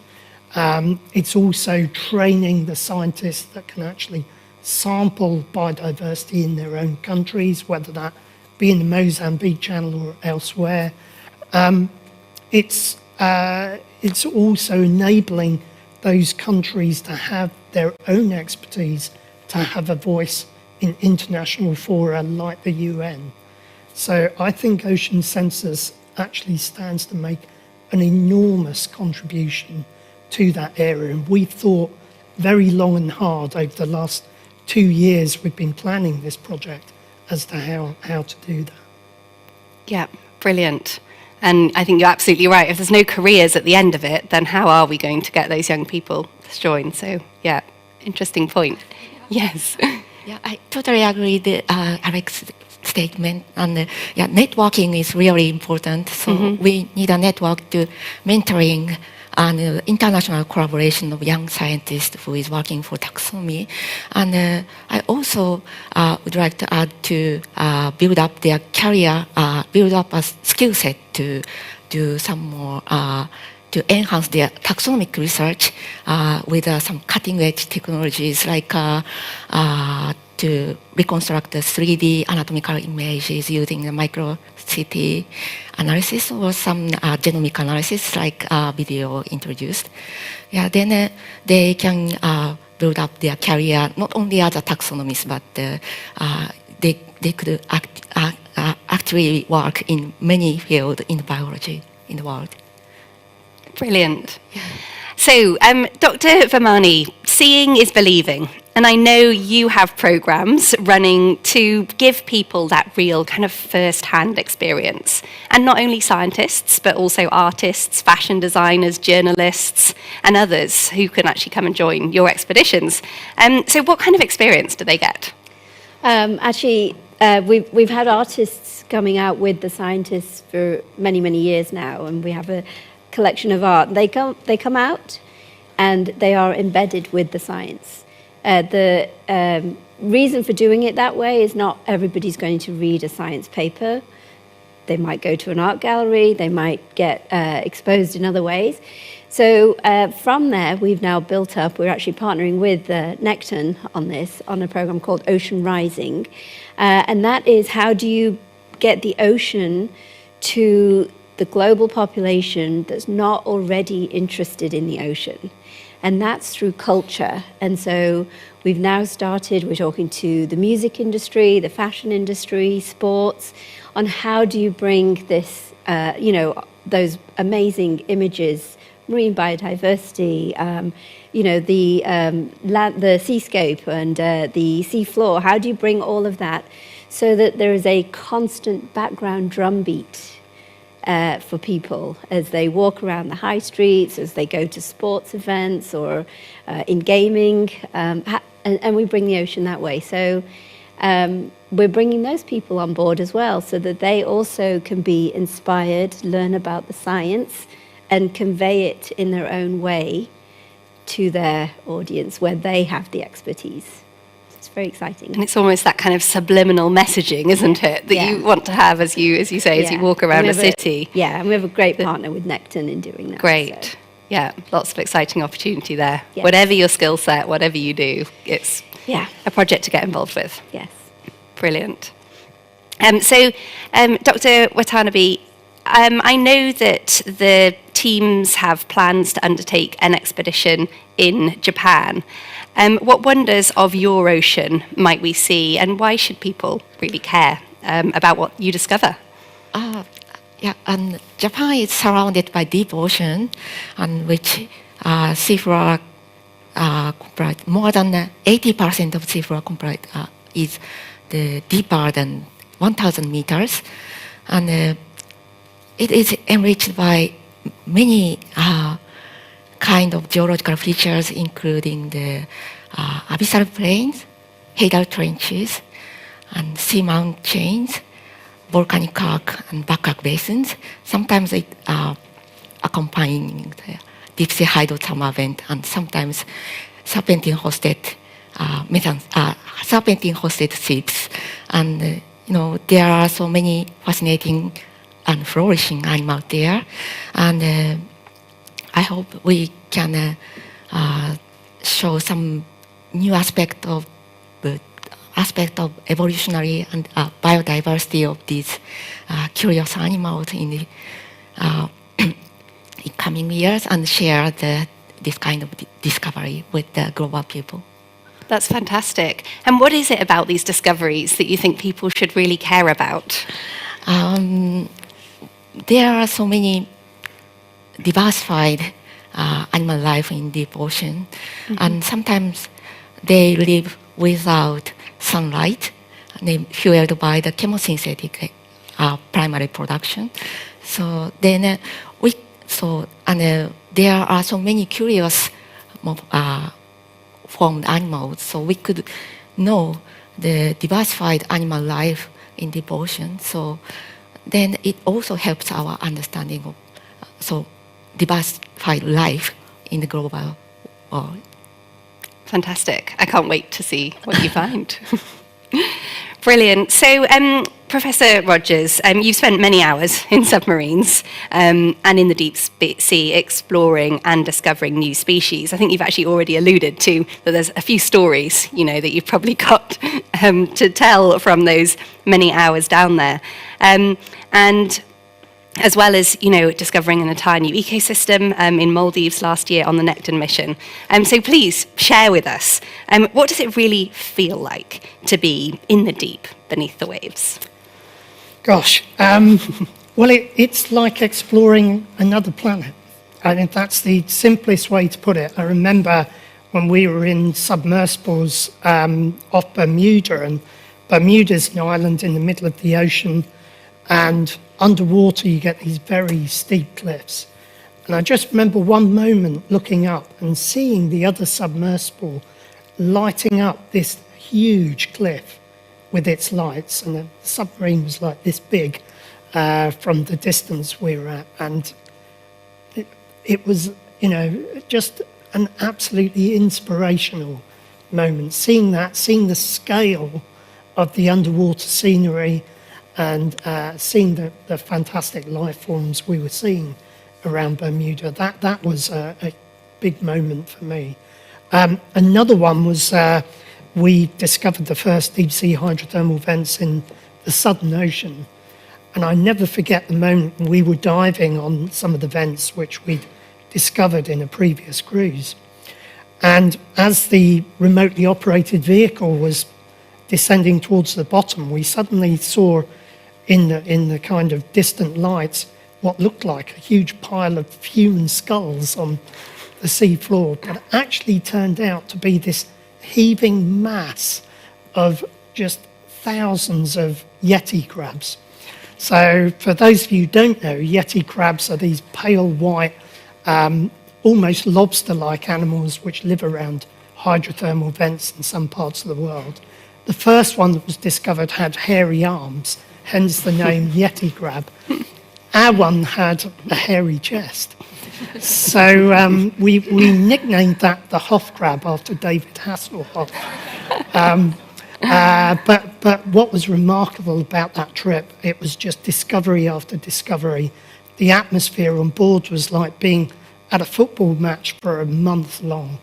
It's also training the scientists that can actually sample biodiversity in their own countries, whether that be in the Mozambique Channel or elsewhere. It's also enabling those countries to have their own expertise, to have a voice in international fora like the UN. So I think ocean census actually stands to make an enormous contribution to that area. And we've thought very long and hard over the last 2 years we've been planning this project as to how to do that. Yeah, brilliant. And I think you're absolutely right. If there's no careers at the end of it, then how are we going to get those young people to join? So, yeah, interesting point. Yes. Yeah, I totally agree with Alex's statement. And yeah, networking is really important. So we need a network to mentoring and international collaboration of young scientists who is working for taxonomy. And I also would like to add to build up their career, build up a skill set to do some more, to enhance their taxonomic research with some cutting edge technologies like to reconstruct the 3D anatomical images using the micro-CT analysis or some genomic analysis like video introduced. Yeah, then they can build up their career not only as a taxonomist, but they could actually work in many fields in biology in the world. Brilliant. So, Dr. Vamani, seeing is believing. And I know you have programs running to give people that real kind of first-hand experience. And not only scientists, but also artists, fashion designers, journalists, and others who can actually come and join your expeditions. So what kind of experience do they get? Actually, we've had artists coming out with the scientists for many, many years now, and we have a collection of art. They come out and they are embedded with the science. The reason for doing it that way is not everybody's going to read a science paper. They might go to an art gallery, they might get exposed in other ways. So from there, we've now built up, we're actually partnering with Necton on this, on a program called Ocean Rising. And that is, how do you get the ocean to the global population that's not already interested in the ocean? And that's through culture. And so we've now started, we're talking to the music industry, the fashion industry, sports, on how do you bring this, those amazing images, marine biodiversity, the seascape and the sea floor. How do you bring all of that so that there is a constant background drumbeat for people as they walk around the high streets, as they go to sports events or in gaming, and we bring the ocean that way. So we're bringing those people on board as well so that they also can be inspired, learn about the science, and convey it in their own way to their audience where they have the expertise. It's very exciting. And it's almost that kind of subliminal messaging, isn't it, that you want to have as you say, as you walk around a city. And we have a great partner with Necton in doing that. Great. So. Yeah, lots of exciting opportunity there. Yes. Whatever your skill set, whatever you do, it's a project to get involved with. Yes. Brilliant. So, Dr. Watanabe, I know that the teams have plans to undertake an expedition in Japan. What wonders of your ocean might we see, and why should people really care about what you discover? And Japan is surrounded by deep ocean, and which seafloor comprise more than 80% of seafloor comprise is deeper than 1,000 meters, and it is enriched by many kind of geological features, including the abyssal plains, hadal trenches, and seamount chains, volcanic arc, and backcrack basins. Sometimes it accompanying the deep sea hydrothermal vent, and sometimes serpentine-hosted serpentine-hosted ships. And there are so many fascinating and flourishing animals there. And I hope we can show some new aspect of evolutionary and biodiversity of these curious animals in the in coming years, and share this kind of discovery with the global people. That's fantastic. And what is it about these discoveries that you think people should really care about? There are so many diversified animal life in deep ocean, and sometimes they live without sunlight, and they fueled by the chemosynthetic primary production. So then there are so many curious formed animals, so we could know the diversified animal life in the ocean. So then it also helps our understanding of diversified life in the global world. Fantastic. I can't wait to see what you find. Brilliant. So, Professor Rogers, you've spent many hours in submarines and in the deep sea exploring and discovering new species. I think you've actually already alluded to that there's a few stories, that you've probably got to tell from those many hours down there. And as well as, discovering an entire new ecosystem in Maldives last year on the Necton mission. So please share with us, what does it really feel like to be in the deep beneath the waves? Gosh, well, it's like exploring another planet. I think that's the simplest way to put it. I remember when we were in submersibles off Bermuda, and Bermuda's an island in the middle of the ocean, and underwater you get these very steep cliffs. And I just remember one moment looking up and seeing the other submersible lighting up this huge cliff with its lights, and the submarine was like this big from the distance we were at, and it was, just an absolutely inspirational moment, seeing the scale of the underwater scenery and seeing the fantastic life forms we were seeing around Bermuda. That was a big moment for me. Another one was we discovered the first deep sea hydrothermal vents in the Southern Ocean. And I never forget the moment we were diving on some of the vents which we'd discovered in a previous cruise. And as the remotely operated vehicle was descending towards the bottom, we suddenly saw in the kind of distant lights what looked like a huge pile of human skulls on the sea floor, but actually turned out to be this heaving mass of just thousands of Yeti crabs. So for those of you who don't know, Yeti crabs are these pale white, almost lobster-like animals which live around hydrothermal vents in some parts of the world. The first one that was discovered had hairy arms, hence the name Yeti crab. Our one had a hairy chest. So we nicknamed that the Hoff crab after David Hasselhoff. But what was remarkable about that trip, it was just discovery after discovery. The atmosphere on board was like being at a football match for a month long.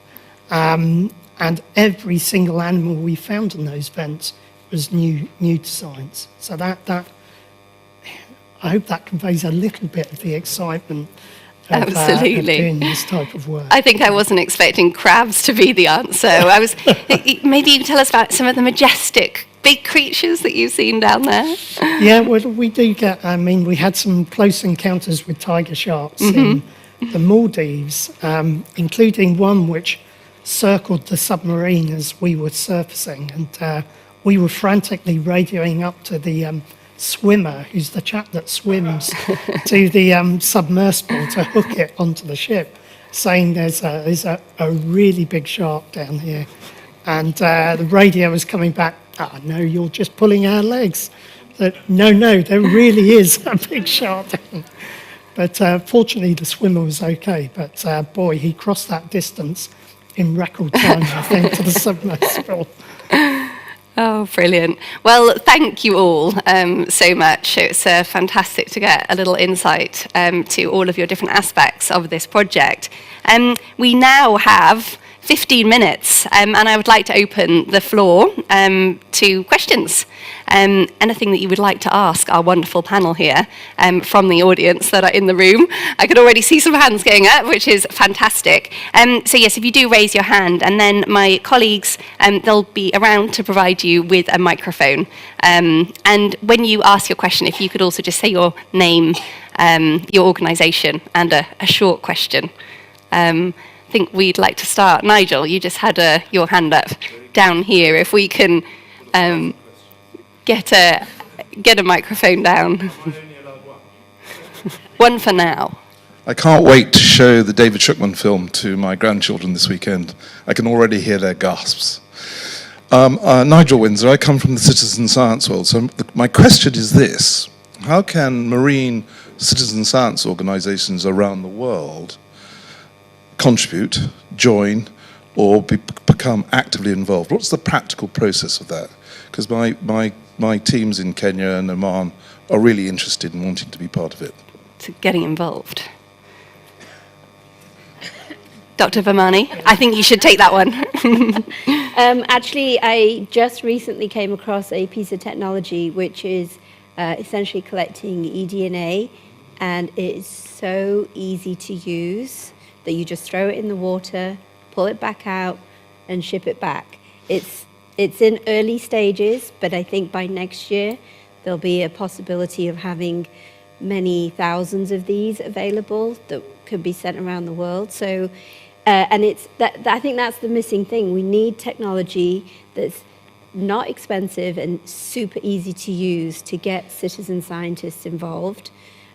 And every single animal we found in those vents was new to science. So that I hope that conveys a little bit of the excitement of doing this type of work. I think I wasn't expecting crabs to be the answer. Maybe you can tell us about some of the majestic big creatures that you've seen down there. Yeah, well, we do get, we had some close encounters with tiger sharks in the Maldives, including one which circled the submarine as we were surfacing, and we were frantically radioing up to the swimmer, who's the chap that swims, to the submersible to hook it onto the ship, saying there's a really big shark down here. And the radio was coming back, no, you're just pulling our legs. No, there really is a big shark down. But fortunately the swimmer was okay, but boy, he crossed that distance in record time, I think, to the submersible. Oh, brilliant. Well, thank you all so much. It's fantastic to get a little insight to all of your different aspects of this project. We now have 15 minutes, and I would like to open the floor to questions. Anything that you would like to ask our wonderful panel here from the audience that are in the room. I could already see some hands going up, which is fantastic. So yes, if you do raise your hand, and then my colleagues, they'll be around to provide you with a microphone. And when you ask your question, if you could also just say your name, your organisation, and a short question. I think we'd like to start. Nigel, you just had your hand up down here. If we can get a microphone down. One for now. I can't wait to show the David Shukman film to my grandchildren this weekend. I can already hear their gasps. Nigel Windsor, I come from the citizen science world, so my question is this. How can marine citizen science organizations around the world contribute, join, or become actively involved? What's the practical process of that? Because my teams in Kenya and Oman are really interested in wanting to be part of it. To getting involved. Dr. Vamani, I think you should take that one. Actually, I just recently came across a piece of technology which is essentially collecting eDNA, and it is so easy to use that you just throw it in the water, pull it back out, and ship it back. It's in early stages, but I think by next year there'll be a possibility of having many thousands of these available that could be sent around the world. So, and it's that I think that's the missing thing. We need technology that's not expensive and super easy to use to get citizen scientists involved.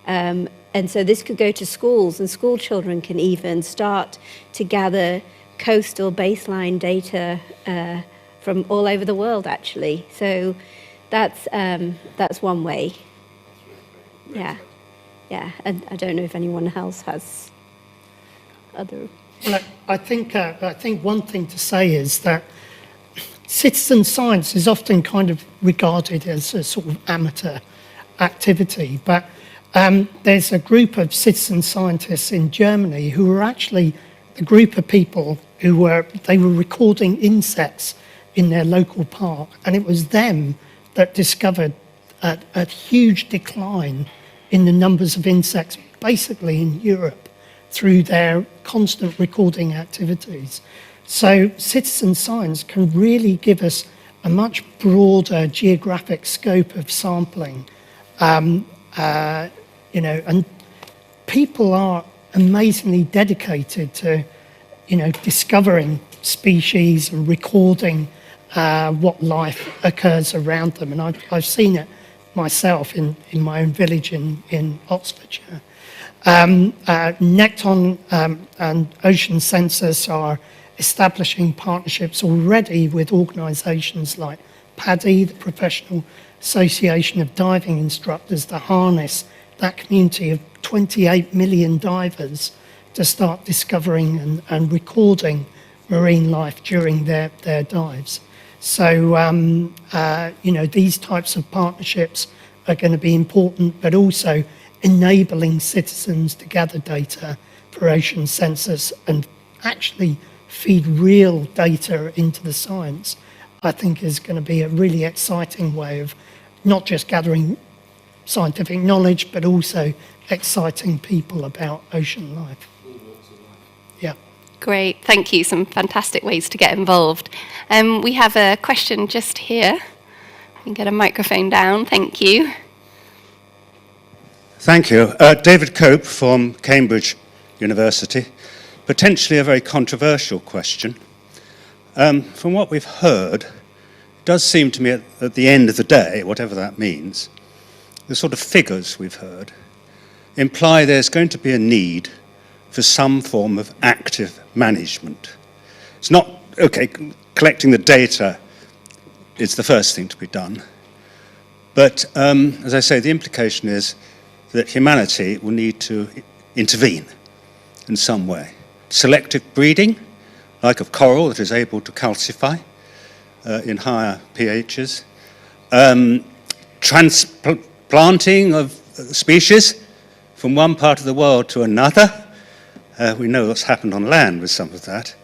And so this could go to schools, and school children can even start to gather coastal baseline data from all over the world, actually. So that's one way. Yeah, and I don't know if anyone else has other. Well, I think one thing to say is that citizen science is often kind of regarded as a sort of amateur activity, but there's a group of citizen scientists in Germany who were actually a group of people who were recording insects in their local park, and it was them that discovered a huge decline in the numbers of insects basically in Europe through their constant recording activities. So citizen science can really give us a much broader geographic scope of sampling. And people are amazingly dedicated to, discovering species and recording what life occurs around them. And I've seen it myself in my own village in Oxfordshire. Necton and Ocean Census are establishing partnerships already with organisations like PADI, the Professional Association of Diving Instructors, to harness that community of 28 million divers to start discovering and recording marine life during their dives. So, these types of partnerships are going to be important, but also enabling citizens to gather data for ocean census and actually feed real data into the science, I think is going to be a really exciting way of not just gathering scientific knowledge, but also exciting people about ocean life. Yeah. Great, thank you. Some fantastic ways to get involved. We have a question just here. We can get a microphone down, thank you. Thank you. David Cope from Cambridge University. Potentially a very controversial question. From what we've heard, it does seem to me at the end of the day, whatever that means, the sort of figures we've heard imply there's going to be a need for some form of active management. It's not, okay, collecting the data is the first thing to be done. But as I say, the implication is that humanity will need to intervene in some way. Selective breeding, like of coral that is able to calcify in higher pHs. Transplanting of species from one part of the world to another. We know what's happened on land with some of that.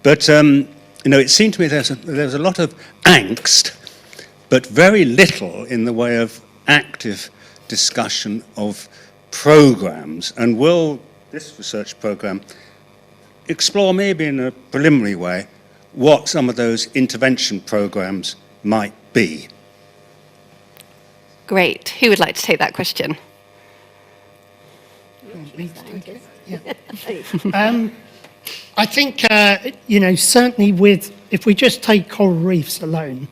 But it seemed to me there's a lot of angst, but very little in the way of active discussion of programs. And will this research program explore, maybe in a preliminary way, what some of those intervention programs might be? Great. Who would like to take that question? I think, certainly if we just take coral reefs alone,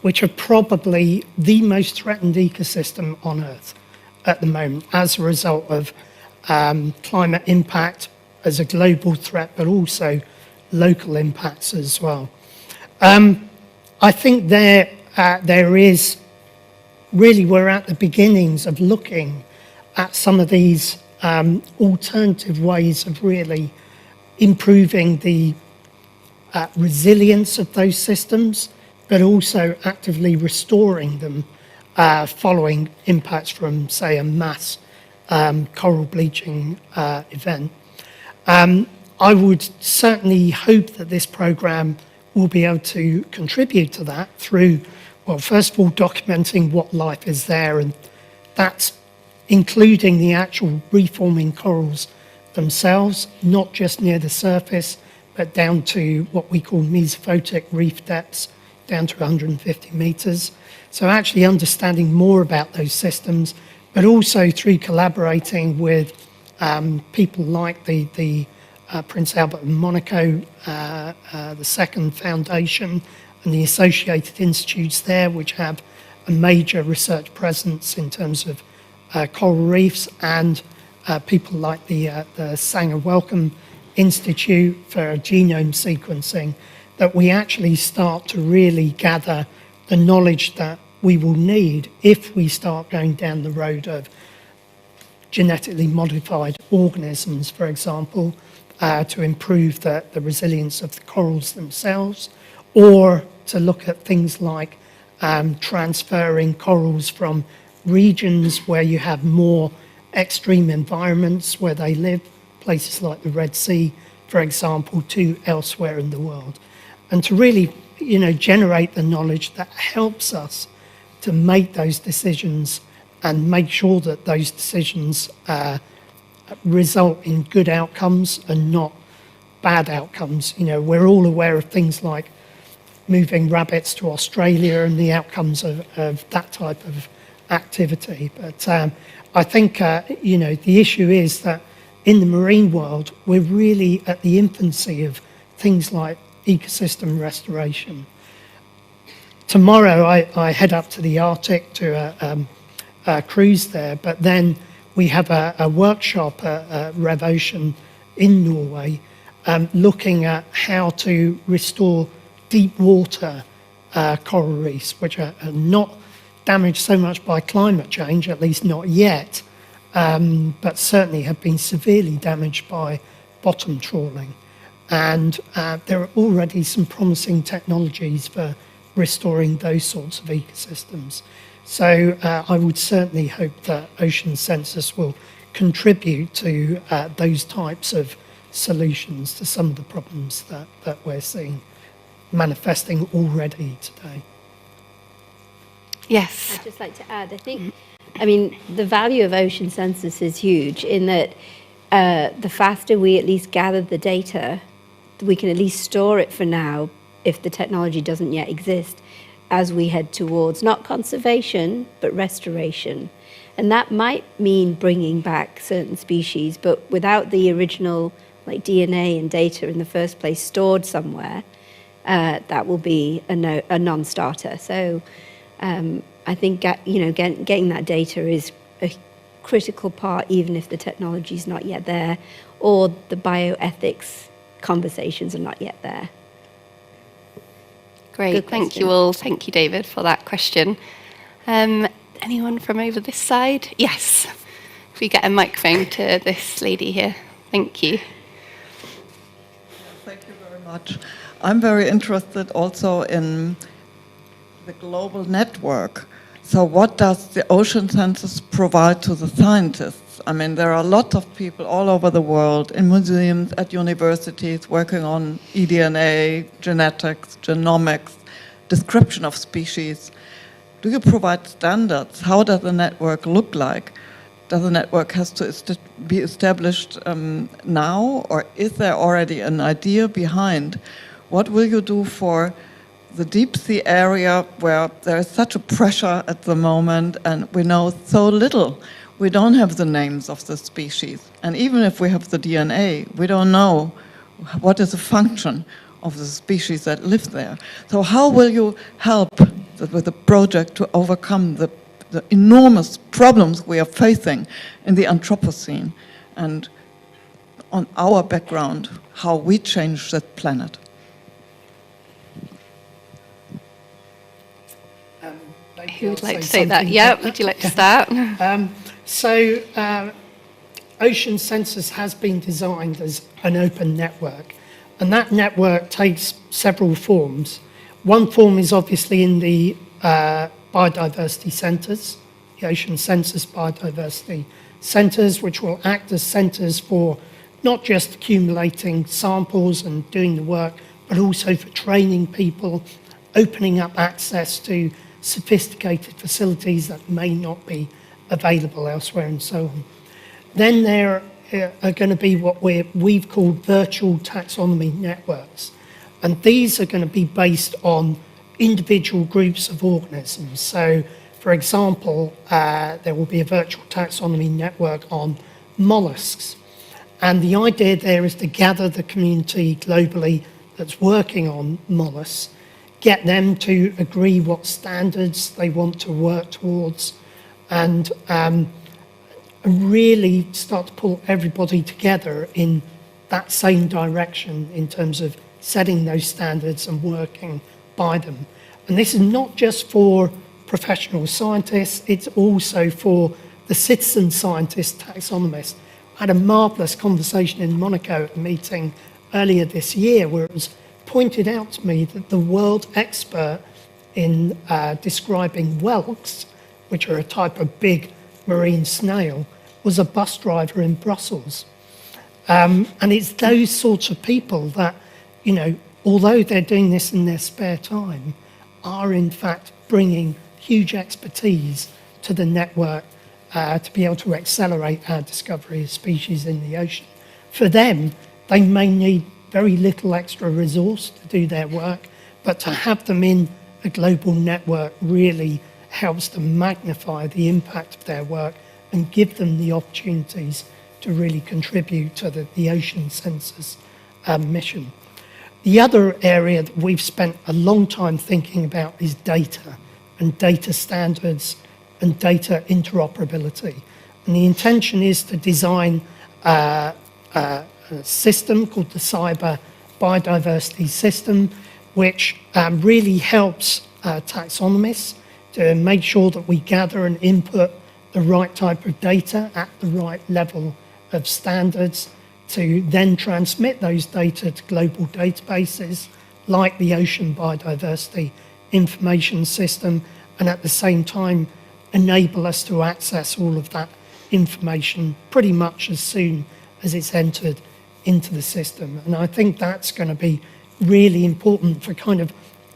which are probably the most threatened ecosystem on Earth, at the moment as a result of climate impact as a global threat, but also local impacts as well. I think there is really, we're at the beginnings of looking at some of these alternative ways of really improving the resilience of those systems, but also actively restoring them following impacts from, say, a mass coral bleaching event. I would certainly hope that this programme will be able to contribute to that through, well, first of all, documenting what life is there, and that's including the actual reforming corals themselves, not just near the surface, but down to what we call mesophotic reef depths, down to 150 metres. So actually understanding more about those systems, but also through collaborating with people like the Prince Albert of Monaco, the Second Foundation, and the associated institutes there, which have a major research presence in terms of coral reefs, and people like the Sanger Wellcome Institute for genome sequencing, that we actually start to really gather the knowledge that we will need if we start going down the road of genetically modified organisms, for example, to improve the resilience of the corals themselves, or to look at things like transferring corals from regions where you have more extreme environments where they live, places like the Red Sea, for example, to elsewhere in the world. And to really, generate the knowledge that helps us to make those decisions and make sure that those decisions result in good outcomes and not bad outcomes. We're all aware of things like moving rabbits to Australia and the outcomes of that type of activity. But I think, the issue is that in the marine world, we're really at the infancy of things like ecosystem restoration. Tomorrow, I head up to the Arctic to a cruise there, but then we have a workshop at Rev Ocean in Norway looking at how to restore deep water coral reefs, which are not damaged so much by climate change, at least not yet, but certainly have been severely damaged by bottom trawling. And there are already some promising technologies for restoring those sorts of ecosystems. So I would certainly hope that Ocean Census will contribute to those types of solutions to some of the problems that we're seeing manifesting already today. Yes. I'd just like to add, the value of Ocean Census is huge in that the faster we at least gather the data, we can at least store it for now if the technology doesn't yet exist, as we head towards not conservation, but restoration. And that might mean bringing back certain species, but without the original DNA and data in the first place stored somewhere, that will be a non-starter. So I think getting that data is a critical part, even if the technology is not yet there, or the bioethics conversations are not yet there. Great, thank you all. Thank you, David, for that question. Anyone from over this side? Yes. If we get a microphone to this lady here. Thank you. Thank you very much. I'm very interested also in the global network. So what does the Ocean Census provide to the scientists? There are a lot of people all over the world, in museums, at universities, working on eDNA, genetics, genomics, description of species. Do you provide standards? How does the network look like? Does the network have to be established now, or is there already an idea behind? What will you do for the deep sea area where there is such a pressure at the moment and we know so little? We don't have the names of the species. And even if we have the DNA, we don't know what is the function of the species that live there. So how will you help with the project to overcome the the enormous problems we are facing in the Anthropocene, and on our background, how we change the planet. Who would like to say that? Yeah, would you like to start? Ocean Census has been designed as an open network, and that network takes several forms. One form is obviously in the biodiversity centres, the Ocean Census biodiversity centres, which will act as centres for not just accumulating samples and doing the work, but also for training people, opening up access to sophisticated facilities that may not be available elsewhere and so on. Then there are going to be what we've called virtual taxonomy networks. And these are going to be based on individual groups of organisms. So, for example, there will be a virtual taxonomy network on mollusks. And the idea there is to gather the community globally that's working on mollusks, get them to agree what standards they want to work towards, and really start to pull everybody together in that same direction in terms of setting those standards and working by them. And this is not just for professional scientists, it's also for the citizen scientists, taxonomists. I had a marvellous conversation in Monaco at a meeting earlier this year where it was pointed out to me that the world expert in describing whelks, which are a type of big marine snail, was a bus driver in Brussels. And it's those sorts of people that, you know, although they're doing this in their spare time, are in fact bringing huge expertise to the network to be able to accelerate our discovery of species in the ocean. For them, they may need very little extra resource to do their work, but to have them in a global network really helps to magnify the impact of their work and give them the opportunities to really contribute to the Ocean Census mission. The other area that we've spent a long time thinking about is data and data standards and data interoperability. And the intention is to design a system called the Cyber Biodiversity System, which really helps taxonomists to make sure that we gather and input the right type of data at the right level of standards, to then transmit those data to global databases like the Ocean Biodiversity Information System, and at the same time enable us to access all of that information pretty much as soon as it's entered into the system. And I think that's going to be really important for kind of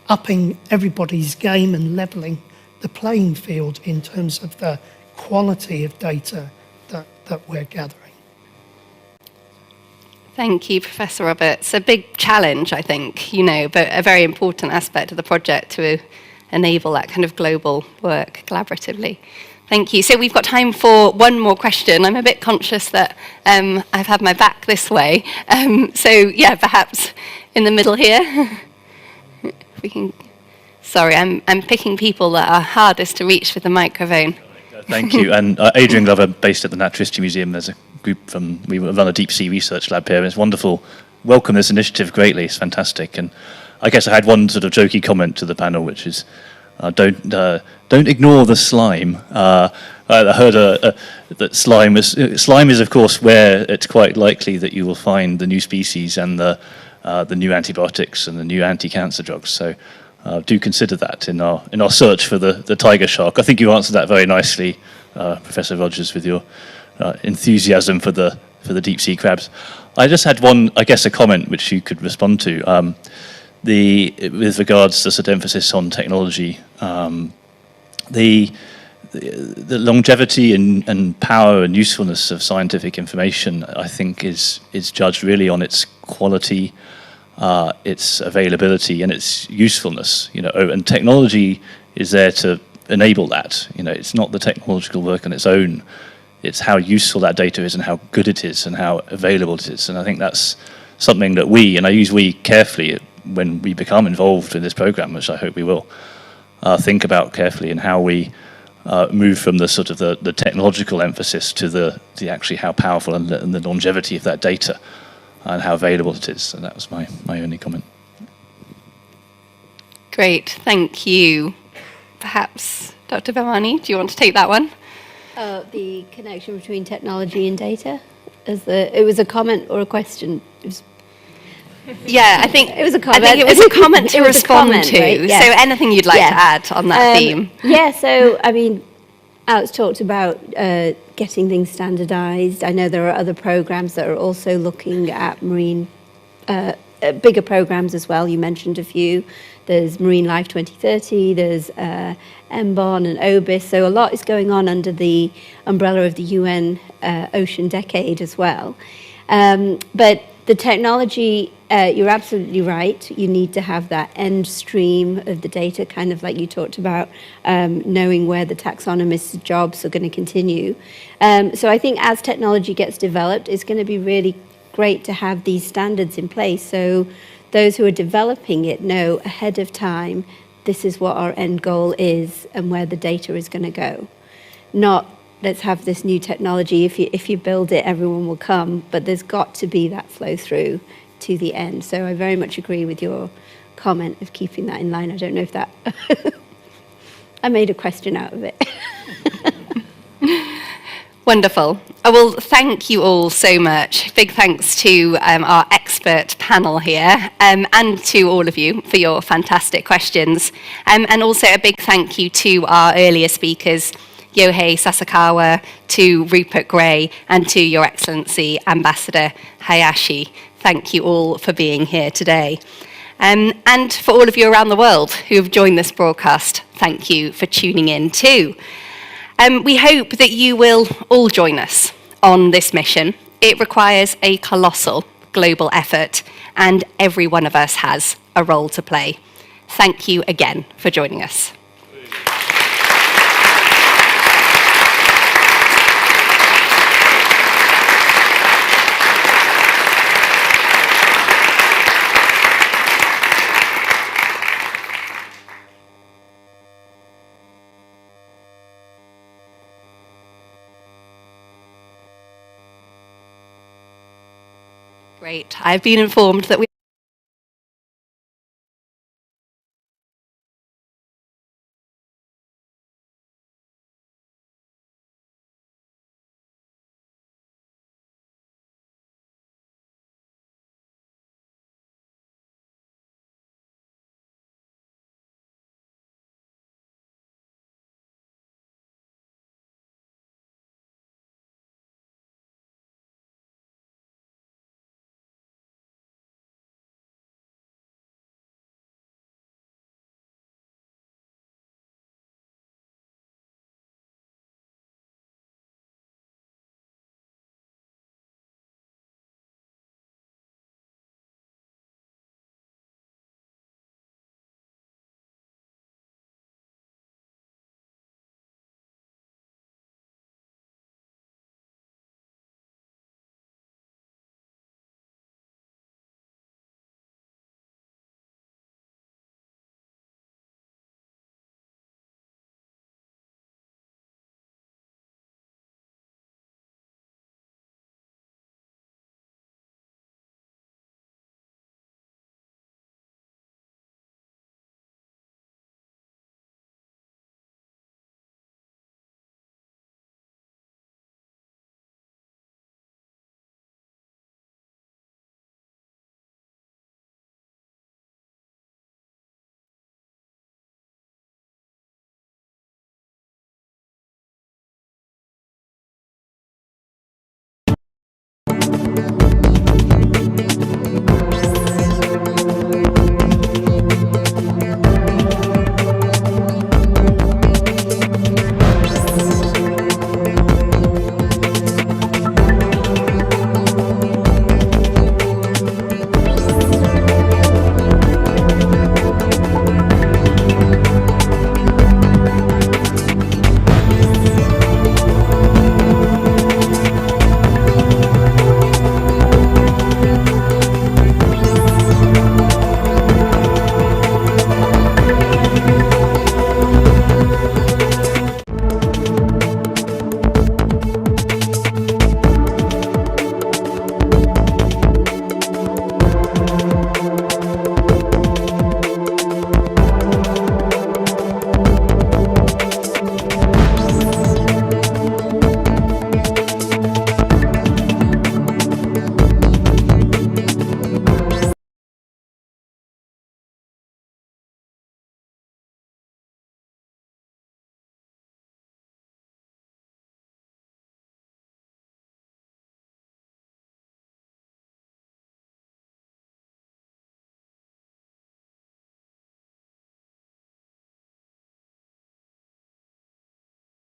upping everybody's game and levelling the playing field in terms of the quality of data that we're gathering. Thank you, Professor Robert. It's a big challenge, I think, you know, but a very important aspect of the project to enable that kind of global work collaboratively. Thank you. So we've got time for one more question. I'm a bit conscious that I've had my back this way. So yeah, perhaps in the middle here. We can. Sorry, I'm picking people that are hardest to reach with the microphone. Thank you. And Adrian Glover, based at the Natural History Museum. There's a group we run a deep sea research lab here. It's wonderful. Welcome this initiative greatly. It's fantastic. And I guess I had one sort of jokey comment to the panel, which is, don't ignore the slime. I heard that slime is of course where it's quite likely that you will find the new species and the new antibiotics and the new anti-cancer drugs. So do consider that in our search for the tiger shark. I think you answered that very nicely, Professor Rogers, with your enthusiasm for the deep sea crabs. I just had one, I guess, a comment which you could respond to. With regards to sort of emphasis on technology, the longevity and power and usefulness of scientific information, I think, is judged really on its quality, its availability, and its usefulness. You know, and technology is there to enable that. You know, it's not the technological work on its own. It's how useful that data is and how good it is and how available it is. And I think that's something that we, and I use we carefully when we become involved in this program, which I hope we will, think about carefully, and how we move from the sort of the technological emphasis to the actually how powerful and the longevity of that data and how available it is. So that was my only comment. Great, thank you. Perhaps Dr. Bhamani, do you want to take that one? The connection between technology and data? It was a comment or a question? Yeah, I think it was a comment. I think it was a comment to respond to. Right? Yes. So anything you'd like to add on that theme? Yeah, so I mean, Alex talked about getting things standardized. I know there are other programs that are also looking at marine, bigger programs as well. You mentioned a few. There's Marine Life 2030, there's MBON and OBIS. So a lot is going on under the umbrella of the UN Ocean Decade as well. But the technology, you're absolutely right. You need to have that end stream of the data, kind of like you talked about, knowing where the taxonomist's jobs are going to continue. So I think as technology gets developed, it's going to be really great to have these standards in place. So those who are developing it know ahead of time, this is what our end goal is and where the data is going to go. Not, let's have this new technology, if you build it, everyone will come, but there's got to be that flow through to the end. So I very much agree with your comment of keeping that in line. I don't know if that, I made a question out of it. Wonderful. Well, thank you all so much. Big thanks to our expert panel here and to all of you for your fantastic questions. And also a big thank you to our earlier speakers, Yohei Sasakawa, to Rupert Gray, and to Your Excellency Ambassador Hayashi. Thank you all for being here today. And for all of you around the world who have joined this broadcast, thank you for tuning in too. We hope that you will all join us on this mission. It requires a colossal global effort, and every one of us has a role to play. Thank you again for joining us. Great. I've been informed that we